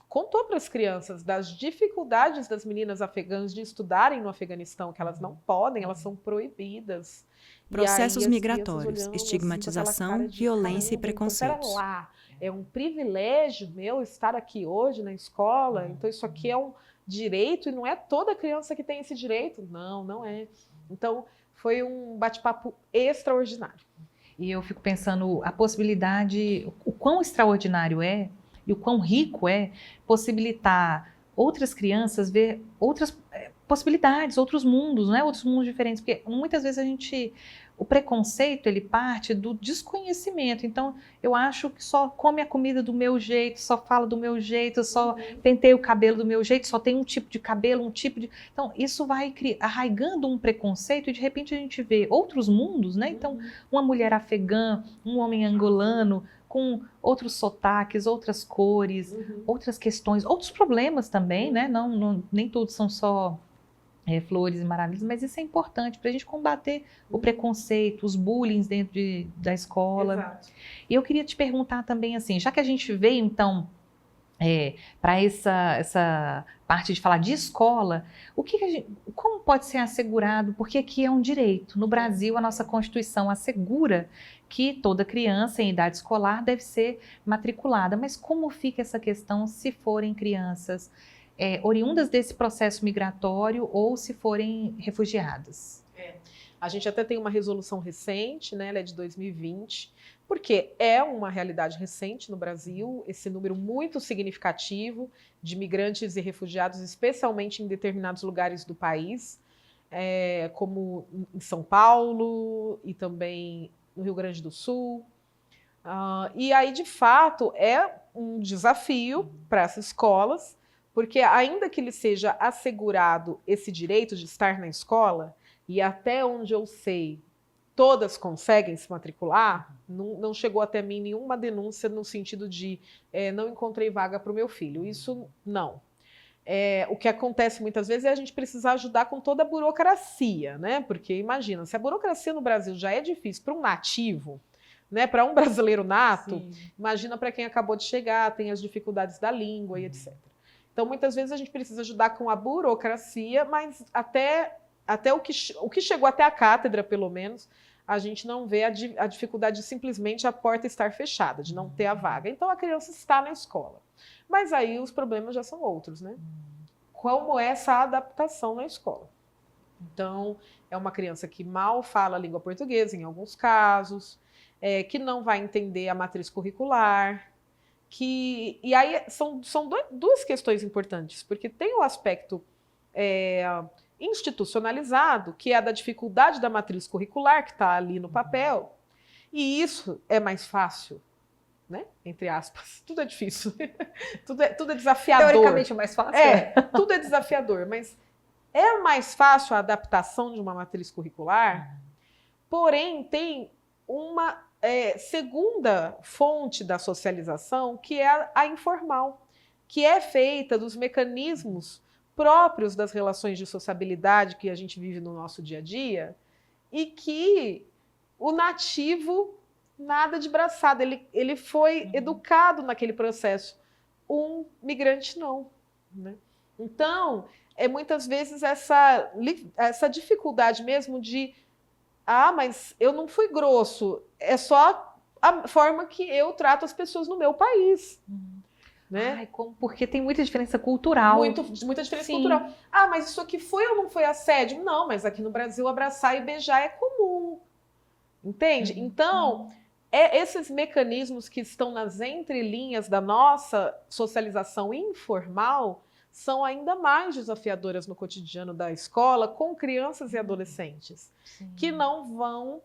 contou para as crianças das dificuldades das meninas afegãs de estudarem no Afeganistão, que elas não podem, elas são proibidas. Processos migratórios, estigmatização, assim, violência e preconceitos. Então, pera lá, é um privilégio meu estar aqui hoje na escola, então isso aqui é um direito e não é toda criança que tem esse direito. Não, não é. Então, foi um bate-papo extraordinário. E eu fico pensando a possibilidade, o quão extraordinário é e o quão rico é possibilitar outras crianças ver outras possibilidades, outros mundos, né? Outros mundos diferentes, porque muitas vezes o preconceito, ele parte do desconhecimento. Então, eu acho que só come a comida do meu jeito, só fala do meu jeito, só penteia o cabelo do meu jeito, só tem um tipo de cabelo, um tipo de... Então, isso vai arraigando um preconceito e, de repente, a gente vê outros mundos, né? Então, uma mulher afegã, um homem angolano, com outros sotaques, outras cores, outras questões, outros problemas também, né? Nem todos são só flores e maravilhas, mas isso é importante para a gente combater o preconceito, os bullying dentro da escola. Exato. E eu queria te perguntar também, assim, já que a gente veio, então, para essa parte de falar de escola, como pode ser assegurado? Porque aqui é um direito. No Brasil, a nossa Constituição assegura que toda criança em idade escolar deve ser matriculada. Mas como fica essa questão se forem crianças oriundas desse processo migratório ou se forem refugiadas? A gente até tem uma resolução recente, né, ela é de 2020, porque é uma realidade recente no Brasil, esse número muito significativo de migrantes e refugiados, especialmente em determinados lugares do país, como em São Paulo e também no Rio Grande do Sul. E aí, de fato, é um desafio para essas escolas, porque ainda que lhe seja assegurado esse direito de estar na escola, e até onde eu sei, todas conseguem se matricular, não chegou até mim nenhuma denúncia no sentido de não encontrei vaga para o meu filho. Isso não. O que acontece muitas vezes é a gente precisar ajudar com toda a burocracia, né? Porque imagina, se a burocracia no Brasil já é difícil para um nativo, né? Para um brasileiro nato, sim, imagina para quem acabou de chegar, tem as dificuldades da língua e etc. Então, muitas vezes a gente precisa ajudar com a burocracia, mas até o que chegou até a cátedra, pelo menos, a gente não vê a dificuldade de simplesmente a porta estar fechada, de não ter a vaga. Então, a criança está na escola. Mas aí os problemas já são outros, né? Como é essa adaptação na escola? Então, é uma criança que mal fala a língua portuguesa, em alguns casos, que não vai entender a matriz curricular, e aí são duas questões importantes, porque tem o aspecto institucionalizado, que é a da dificuldade da matriz curricular, que está ali no papel, e isso é mais fácil, né? Entre aspas. Tudo é difícil. tudo é desafiador. Teoricamente é mais fácil. Tudo é desafiador, mas é mais fácil a adaptação de uma matriz curricular, porém tem uma segunda fonte da socialização, que é a informal, que é feita dos mecanismos próprios das relações de sociabilidade que a gente vive no nosso dia a dia, e que o nativo, nada de braçada, ele foi educado naquele processo. Um migrante não, né? Então, muitas vezes essa dificuldade mesmo de mas eu não fui grosso, é só a forma que eu trato as pessoas no meu país. Né? Porque tem muita diferença cultural. Muita diferença cultural. Mas isso aqui foi ou não foi assédio? Não, mas aqui no Brasil abraçar e beijar é comum. Entende? Então, esses mecanismos que estão nas entrelinhas da nossa socialização informal são ainda mais desafiadoras no cotidiano da escola com crianças e adolescentes, que não vão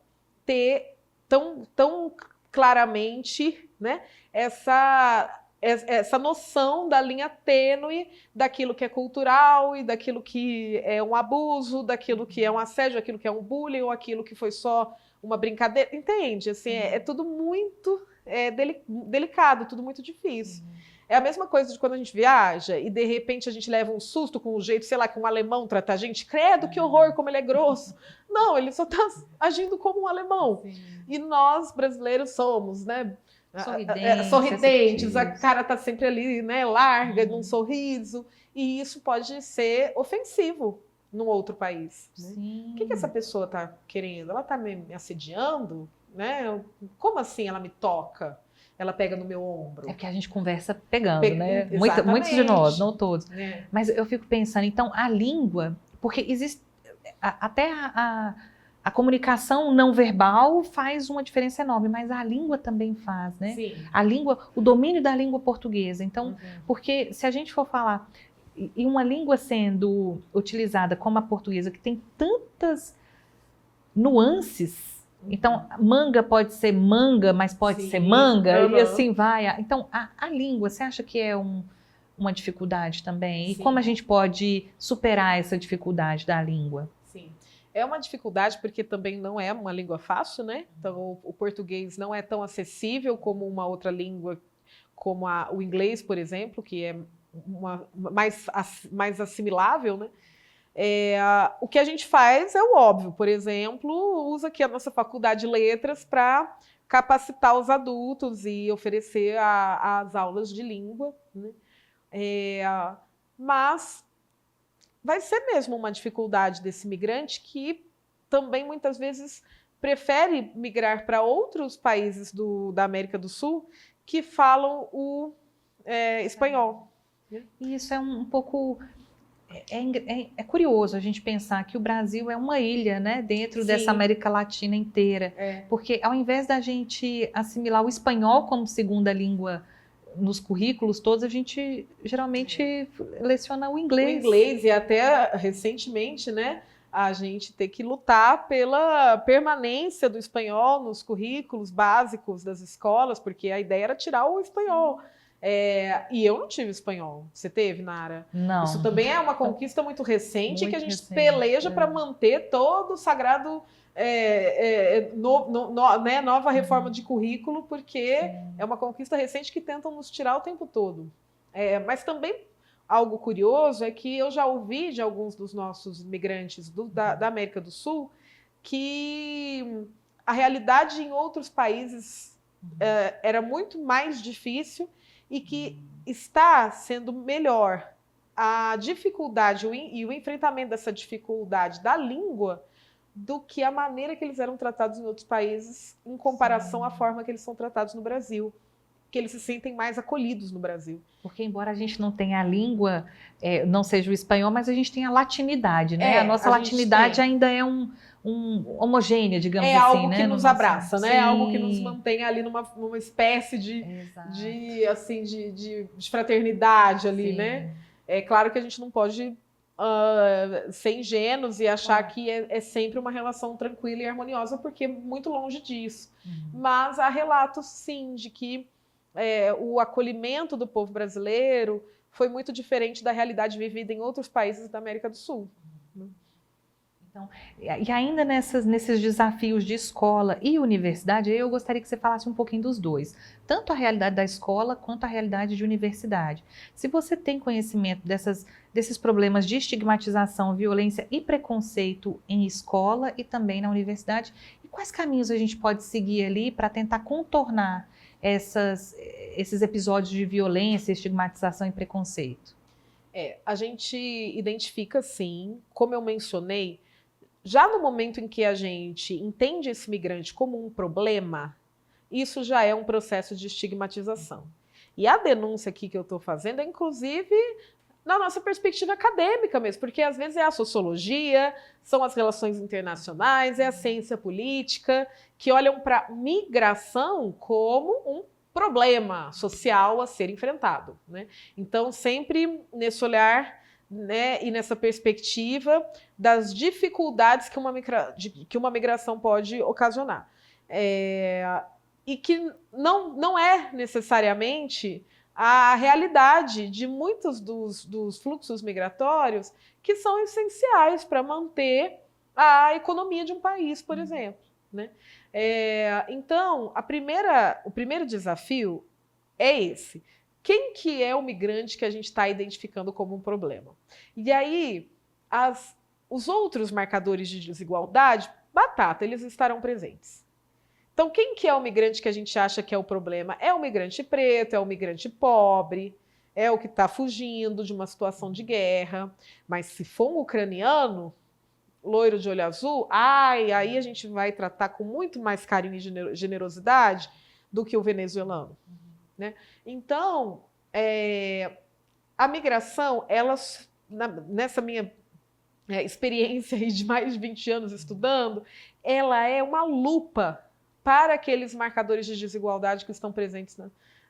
ter tão claramente, né, essa noção da linha tênue daquilo que é cultural e daquilo que é um abuso, daquilo que é um assédio, daquilo que é um bullying ou aquilo que foi só uma brincadeira. Entende? Assim, é tudo muito delicado, tudo muito difícil. É a mesma coisa de quando a gente viaja e de repente a gente leva um susto com o jeito, sei lá, que um alemão trata a gente. Credo, que horror, como ele é grosso. Não, ele só está agindo como um alemão. Sim. E nós, brasileiros, somos, né? Sorridentes, a cara está sempre ali, né, larga, num sorriso, e isso pode ser ofensivo num outro país. Né? O que essa pessoa está querendo? Ela está me assediando? Né? Como assim ela me toca? Ela pega no meu ombro? É que a gente conversa pegando, né? Muitos de nós, não todos. Mas eu fico pensando, então, a língua, porque existe até a comunicação não verbal faz uma diferença enorme, mas a língua também faz, né? Sim. A língua, o domínio da língua portuguesa. Então, porque se a gente for falar, e uma língua sendo utilizada como a portuguesa, que tem tantas nuances, então manga pode ser manga, mas pode ser manga, e assim vai. Então, a língua, você acha que é uma dificuldade também? E como a gente pode superar essa dificuldade da língua? Sim. É uma dificuldade porque também não é uma língua fácil, né? Então, o português não é tão acessível como uma outra língua, como o inglês, por exemplo, que é mais assimilável, né? O que a gente faz é o óbvio. Por exemplo, usa aqui a nossa faculdade de letras para capacitar os adultos e oferecer as aulas de língua, né? Mas vai ser mesmo uma dificuldade desse migrante que também muitas vezes prefere migrar para outros países da América do Sul que falam o espanhol. E isso é um pouco... É curioso a gente pensar que o Brasil é uma ilha, né, dentro Sim. dessa América Latina inteira. Porque ao invés da gente assimilar o espanhol como segunda língua nos currículos todos, a gente geralmente leciona o inglês. O inglês, e até recentemente, né, a gente tem que lutar pela permanência do espanhol nos currículos básicos das escolas, porque a ideia era tirar o espanhol. E eu não tive espanhol. Você teve, Nara? Não. Isso também é uma conquista muito recente, Muito que a gente recente, peleja para manter todo o sagrado nova reforma de currículo, porque é uma conquista recente que tentam nos tirar o tempo todo. Mas também algo curioso é que eu já ouvi de alguns dos nossos migrantes da América do Sul que a realidade em outros países era muito mais difícil e que está sendo melhor a dificuldade e o enfrentamento dessa dificuldade da língua do que a maneira que eles eram tratados em outros países em comparação à forma que eles são tratados no Brasil, que eles se sentem mais acolhidos no Brasil. Porque embora a gente não tenha a língua, não seja o espanhol, mas a gente tem a latinidade, né? A nossa latinidade ainda é homogênea, digamos assim, algo né? que nos abraça, né? Sim. É algo que nos mantém ali numa espécie de fraternidade ali, Sim. né? É claro que a gente não pode ser ingênuos e achar que é sempre uma relação tranquila e harmoniosa, porque é muito longe disso. Mas há relatos, sim, de que o acolhimento do povo brasileiro foi muito diferente da realidade vivida em outros países da América do Sul. Então, e ainda nesses desafios de escola e universidade, eu gostaria que você falasse um pouquinho dos dois. Tanto a realidade da escola quanto a realidade de universidade. Se você tem conhecimento desses problemas de estigmatização, violência e preconceito em escola e também na universidade, e quais caminhos a gente pode seguir ali para tentar contornar esses episódios de violência, estigmatização e preconceito? A gente identifica, sim, como eu mencionei, já no momento em que a gente entende esse migrante como um problema, isso já é um processo de estigmatização. E a denúncia aqui que eu estou fazendo é, inclusive, na nossa perspectiva acadêmica mesmo, porque às vezes é a sociologia, são as relações internacionais, é a ciência política, que olham para migração como um problema social a ser enfrentado, né? Então, sempre nesse olhar, né, e nessa perspectiva das dificuldades que uma migração pode ocasionar. E que não é necessariamente a realidade de muitos dos fluxos migratórios que são essenciais para manter a economia de um país, por exemplo, né? Então, o primeiro desafio é esse. Quem que é o migrante que a gente está identificando como um problema? E aí, os outros marcadores de desigualdade, eles estarão presentes. Então, quem que é o migrante que a gente acha que é o problema? É o migrante preto, é o migrante pobre, é o que está fugindo de uma situação de guerra. Mas se for um ucraniano, loiro de olho azul, aí a gente vai tratar com muito mais carinho e generosidade do que o venezuelano. Né? Então, a migração, nessa minha experiência de mais de 20 anos estudando, ela é uma lupa para aqueles marcadores de desigualdade que estão presentes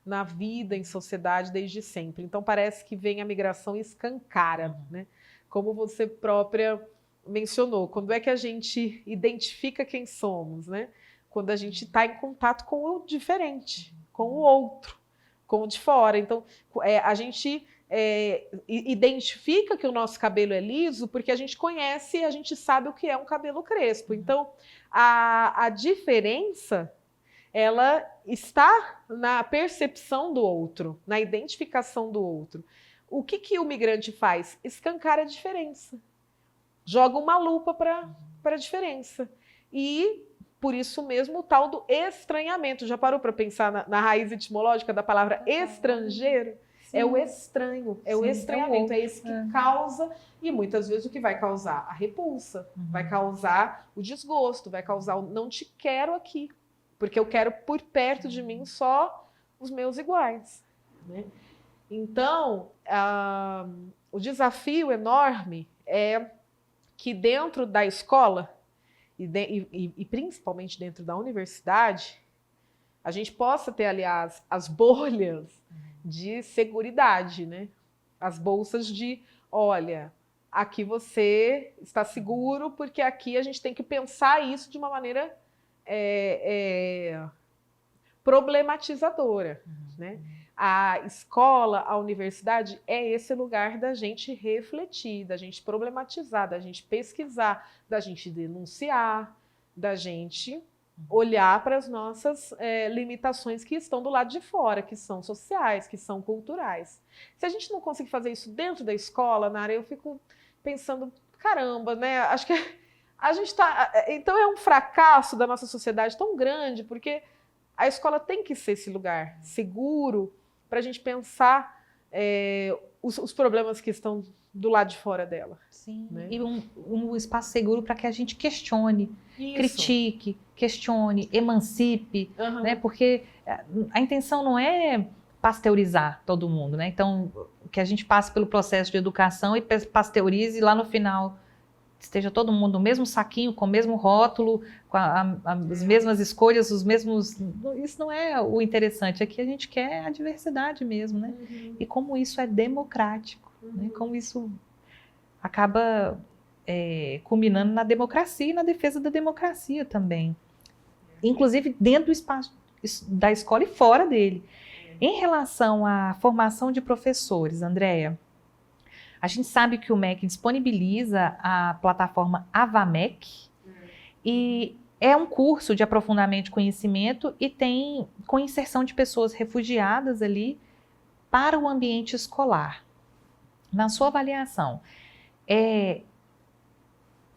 na vida, em sociedade, desde sempre. Então, parece que vem a migração e escancara, né? Como você própria mencionou, quando é que a gente identifica quem somos, né? Quando a gente está em contato com o diferente, com o outro, com o de fora. Então, a gente identifica que o nosso cabelo é liso porque a gente conhece e a gente sabe o que é um cabelo crespo. Então, a diferença, ela está na percepção do outro, na identificação do outro. O que o migrante faz? Escancara a diferença. Joga uma lupa para a diferença. E por isso mesmo o tal do estranhamento. Já parou para pensar na raiz etimológica da palavra estrangeiro? Sim. É o estranho, é o Sim, estranhamento, é esse que causa, e muitas vezes o que vai causar? A repulsa, vai causar o desgosto, vai causar o não te quero aqui, porque eu quero por perto de mim só os meus iguais, né? Então, o desafio enorme é que dentro da escola, e principalmente dentro da universidade, a gente possa ter, aliás, as bolhas de seguridade, né? As bolsas de, olha, aqui você está seguro, porque aqui a gente tem que pensar isso de uma maneira problematizadora, né? A escola, a universidade é esse lugar da gente refletir, da gente problematizar, da gente pesquisar, da gente denunciar, da gente olhar para as nossas limitações que estão do lado de fora, que são sociais, que são culturais. Se a gente não conseguir fazer isso dentro da escola, Nara, eu fico pensando, caramba, né? Acho que a gente está... Então é um fracasso da nossa sociedade tão grande, porque a escola tem que ser esse lugar seguro para a gente pensar os problemas que estão do lado de fora dela. Sim, né? E um espaço seguro para que a gente questione, Isso. critique, questione, emancipe, né? Porque a intenção não é pasteurizar todo mundo, né? Então, que a gente passe pelo processo de educação e pasteurize e lá no final esteja todo mundo no mesmo saquinho, com o mesmo rótulo, com as mesmas escolhas, os mesmos... Isso não é o interessante, aqui a gente quer a diversidade mesmo, né? E como isso é democrático, né? Como isso acaba culminando na democracia e na defesa da democracia também. Inclusive dentro do espaço da escola e fora dele. Em relação à formação de professores, Andréia, a gente sabe que o MEC disponibiliza a plataforma AVAMEC e é um curso de aprofundamento de conhecimento e tem com inserção de pessoas refugiadas ali para o ambiente escolar. Na sua avaliação, é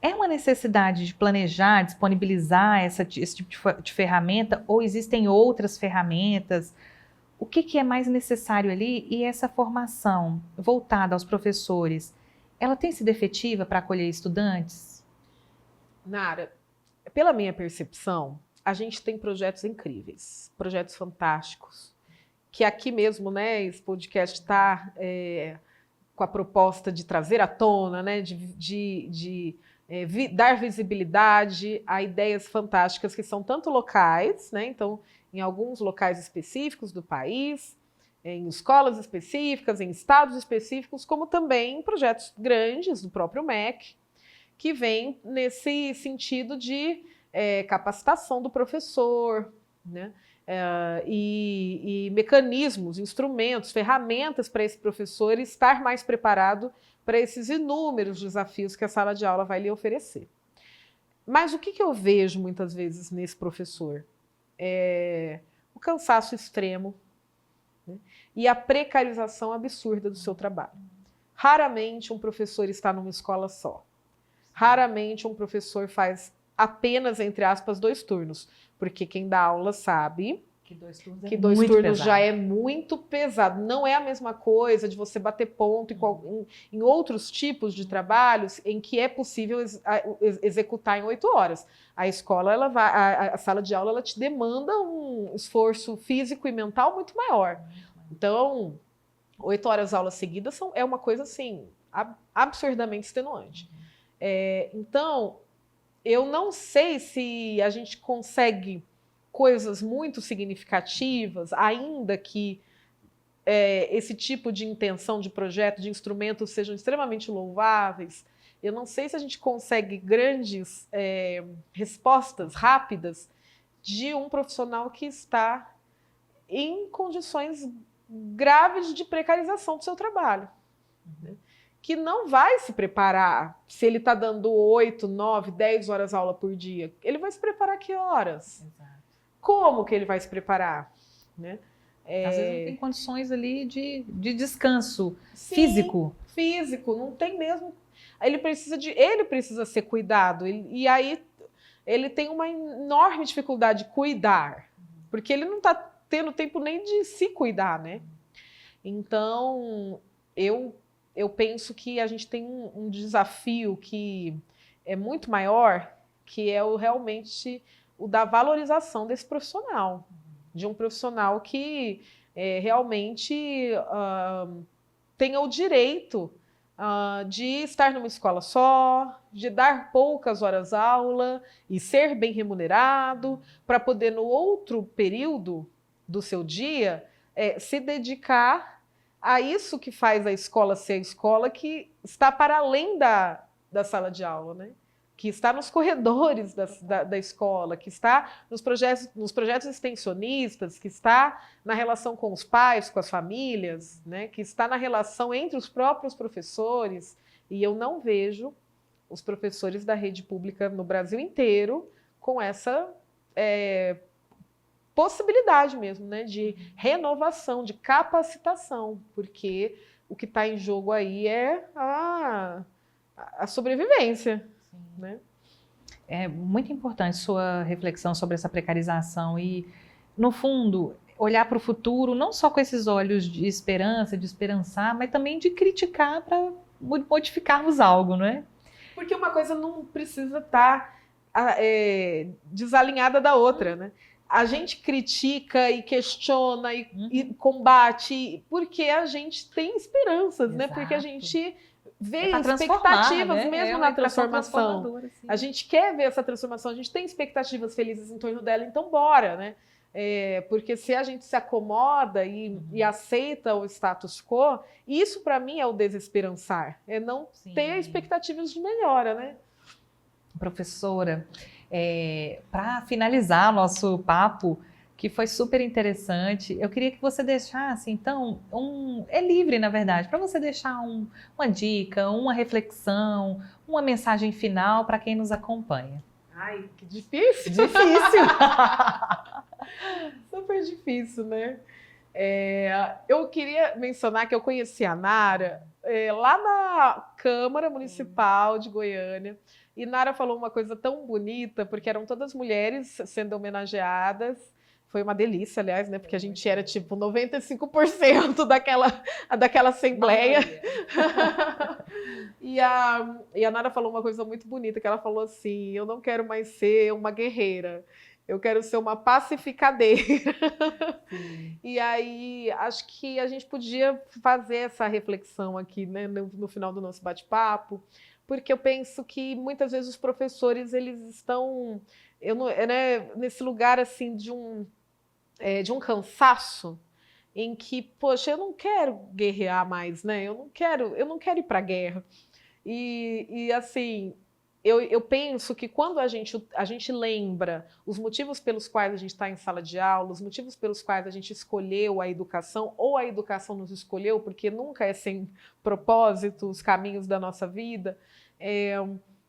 uma necessidade de planejar, disponibilizar esse tipo de ferramenta ou existem outras ferramentas? O que é mais necessário ali e essa formação voltada aos professores, ela tem sido efetiva para acolher estudantes? Nara, pela minha percepção, a gente tem projetos incríveis, projetos fantásticos, que aqui mesmo, né, esse podcast está com a proposta de trazer à tona, né, dar visibilidade a ideias fantásticas que são tanto locais, né, então em alguns locais específicos do país, em escolas específicas, em estados específicos, como também em projetos grandes do próprio MEC, que vem nesse sentido de capacitação do professor, né? E mecanismos, instrumentos, ferramentas para esse professor estar mais preparado para esses inúmeros desafios que a sala de aula vai lhe oferecer. Mas o que eu vejo muitas vezes nesse professor? O cansaço extremo, né? E a precarização absurda do seu trabalho. Raramente um professor está numa escola só. Raramente um professor faz apenas, entre aspas, 2 turnos, porque quem dá aula sabe que 2 turnos já é muito pesado. Não é a mesma coisa de você bater ponto em outros tipos de trabalhos em que é possível executar em 8 horas. A escola, a sala de aula, ela te demanda um esforço físico e mental muito maior. Então, 8 horas aula seguida é uma coisa assim absurdamente extenuante. Então, eu não sei se a gente consegue coisas muito significativas, ainda que esse tipo de intenção de projeto, de instrumento sejam extremamente louváveis. Eu não sei se a gente consegue grandes respostas rápidas de um profissional que está em condições graves de precarização do seu trabalho, né? Que não vai se preparar se ele está dando 8, 9, 10 horas aula por dia. Ele vai se preparar que horas? Exato. Como que ele vai se preparar? Né? Às vezes não tem condições ali de descanso. Sim, físico. não tem mesmo. Ele precisa ser cuidado. E aí ele tem uma enorme dificuldade de cuidar, porque ele não está tendo tempo nem de se cuidar, né? Então, eu penso que a gente tem um desafio que é muito maior, que é realmente o da valorização desse profissional, de um profissional que realmente tenha o direito de estar numa escola só, de dar poucas horas aula e ser bem remunerado, para poder, no outro período do seu dia, se dedicar a isso que faz a escola ser a escola, que está para além da sala de aula, né? Que está nos corredores da escola, que está nos projetos extensionistas, que está na relação com os pais, com as famílias, né? Que está na relação entre os próprios professores. E eu não vejo os professores da rede pública no Brasil inteiro com essa possibilidade mesmo, né? De renovação, de capacitação, porque o que está em jogo aí é a sobrevivência. Né? É muito importante sua reflexão sobre essa precarização e, no fundo, olhar para o futuro não só com esses olhos de esperança, de esperançar, mas também de criticar para modificarmos algo, não é? Porque uma coisa não precisa estar desalinhada da outra, né? A gente critica e questiona e combate porque a gente tem esperanças, né? Porque a gente vê expectativas, né? Mesmo na transformação. Assim. A gente quer ver essa transformação, a gente tem expectativas felizes em torno dela, então bora, né? Porque se a gente se acomoda e aceita o status quo, isso para mim é o desesperançar, é não ter expectativas de melhora, né? Professora, para finalizar nosso papo, que foi super interessante, eu queria que você deixasse, então, é livre, na verdade, para você deixar uma dica, uma reflexão, uma mensagem final para quem nos acompanha. Ai, que difícil! Difícil! Super difícil, né? Eu queria mencionar que eu conheci a Nara lá na Câmara Municipal de Goiânia, e Nara falou uma coisa tão bonita, porque eram todas mulheres sendo homenageadas. Foi uma delícia, aliás, né? Porque a gente era tipo 95% daquela assembleia. E a Nara falou uma coisa muito bonita, que ela falou assim: eu não quero mais ser uma guerreira, eu quero ser uma pacificadeira. E aí, acho que a gente podia fazer essa reflexão aqui, né, no final do nosso bate-papo, porque eu penso que muitas vezes os professores, eles estão nesse lugar assim de um cansaço em que, poxa, eu não quero guerrear mais, né? Eu não quero ir para a guerra. E assim, eu penso que quando a gente lembra os motivos pelos quais a gente está em sala de aula, os motivos pelos quais a gente escolheu a educação, ou a educação nos escolheu, porque nunca é sem propósito os caminhos da nossa vida,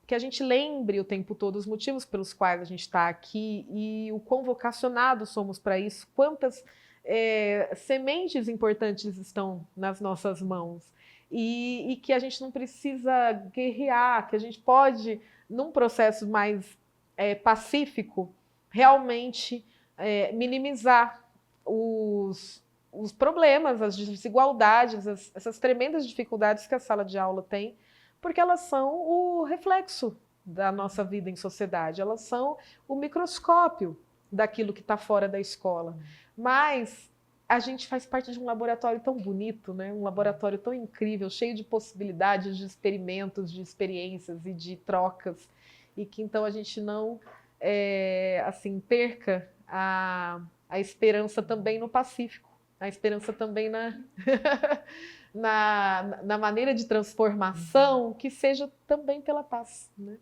que a gente lembre o tempo todo os motivos pelos quais a gente está aqui e o quão vocacionados somos para isso, quantas sementes importantes estão nas nossas mãos e que a gente não precisa guerrear, que a gente pode, num processo mais pacífico, realmente minimizar os problemas, as desigualdades, essas tremendas dificuldades que a sala de aula tem, porque elas são o reflexo da nossa vida em sociedade, elas são o microscópio daquilo que está fora da escola. Mas a gente faz parte de um laboratório tão bonito, né? Um laboratório tão incrível, cheio de possibilidades, de experimentos, de experiências e de trocas, e que então a gente não perca a esperança também no Pacífico, a esperança também na maneira de transformação, que seja também pela paz, né?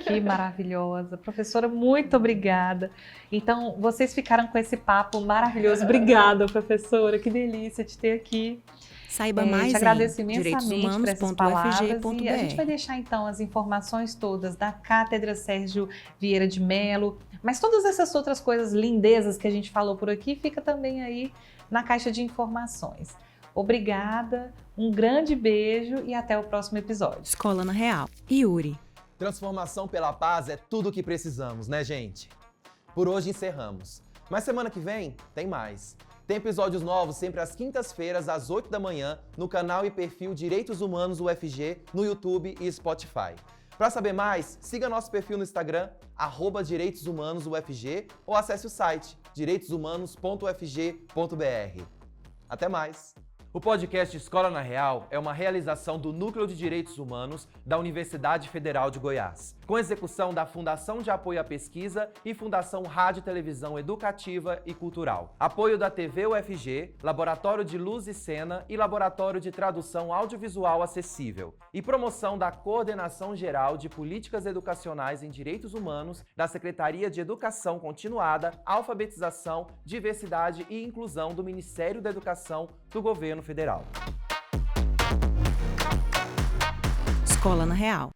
Que maravilhosa. Professora, muito obrigada. Então, vocês ficaram com esse papo maravilhoso. Obrigada, professora. Que delícia te ter aqui. Saiba mais te agradeço imensamente direitoshumanos.ufg.br. por essas palavras. E a gente vai deixar, então, as informações todas da Cátedra Sérgio Vieira de Mello, mas todas essas outras coisas, lindezas que a gente falou por aqui, fica também aí na caixa de informações. Obrigada, um grande beijo e até o próximo episódio. Escola na Real. Yuri. Transformação pela paz é tudo o que precisamos, né, gente? Por hoje encerramos. Mas semana que vem tem mais. Tem episódios novos sempre às quintas-feiras, às 8 da manhã, no canal e perfil Direitos Humanos UFG, no YouTube e Spotify. Para saber mais, siga nosso perfil no Instagram, @DireitosHumanosUFG, ou acesse o site direitoshumanos.ufg.br. Até mais! O podcast Escola na Real é uma realização do Núcleo de Direitos Humanos da Universidade Federal de Goiás, com execução da Fundação de Apoio à Pesquisa e Fundação Rádio e Televisão Educativa e Cultural. Apoio da TV UFG, Laboratório de Luz e Cena e Laboratório de Tradução Audiovisual Acessível. E promoção da Coordenação Geral de Políticas Educacionais em Direitos Humanos da Secretaria de Educação Continuada, Alfabetização, Diversidade e Inclusão do Ministério da Educação do Governo Federal. Escola na Real.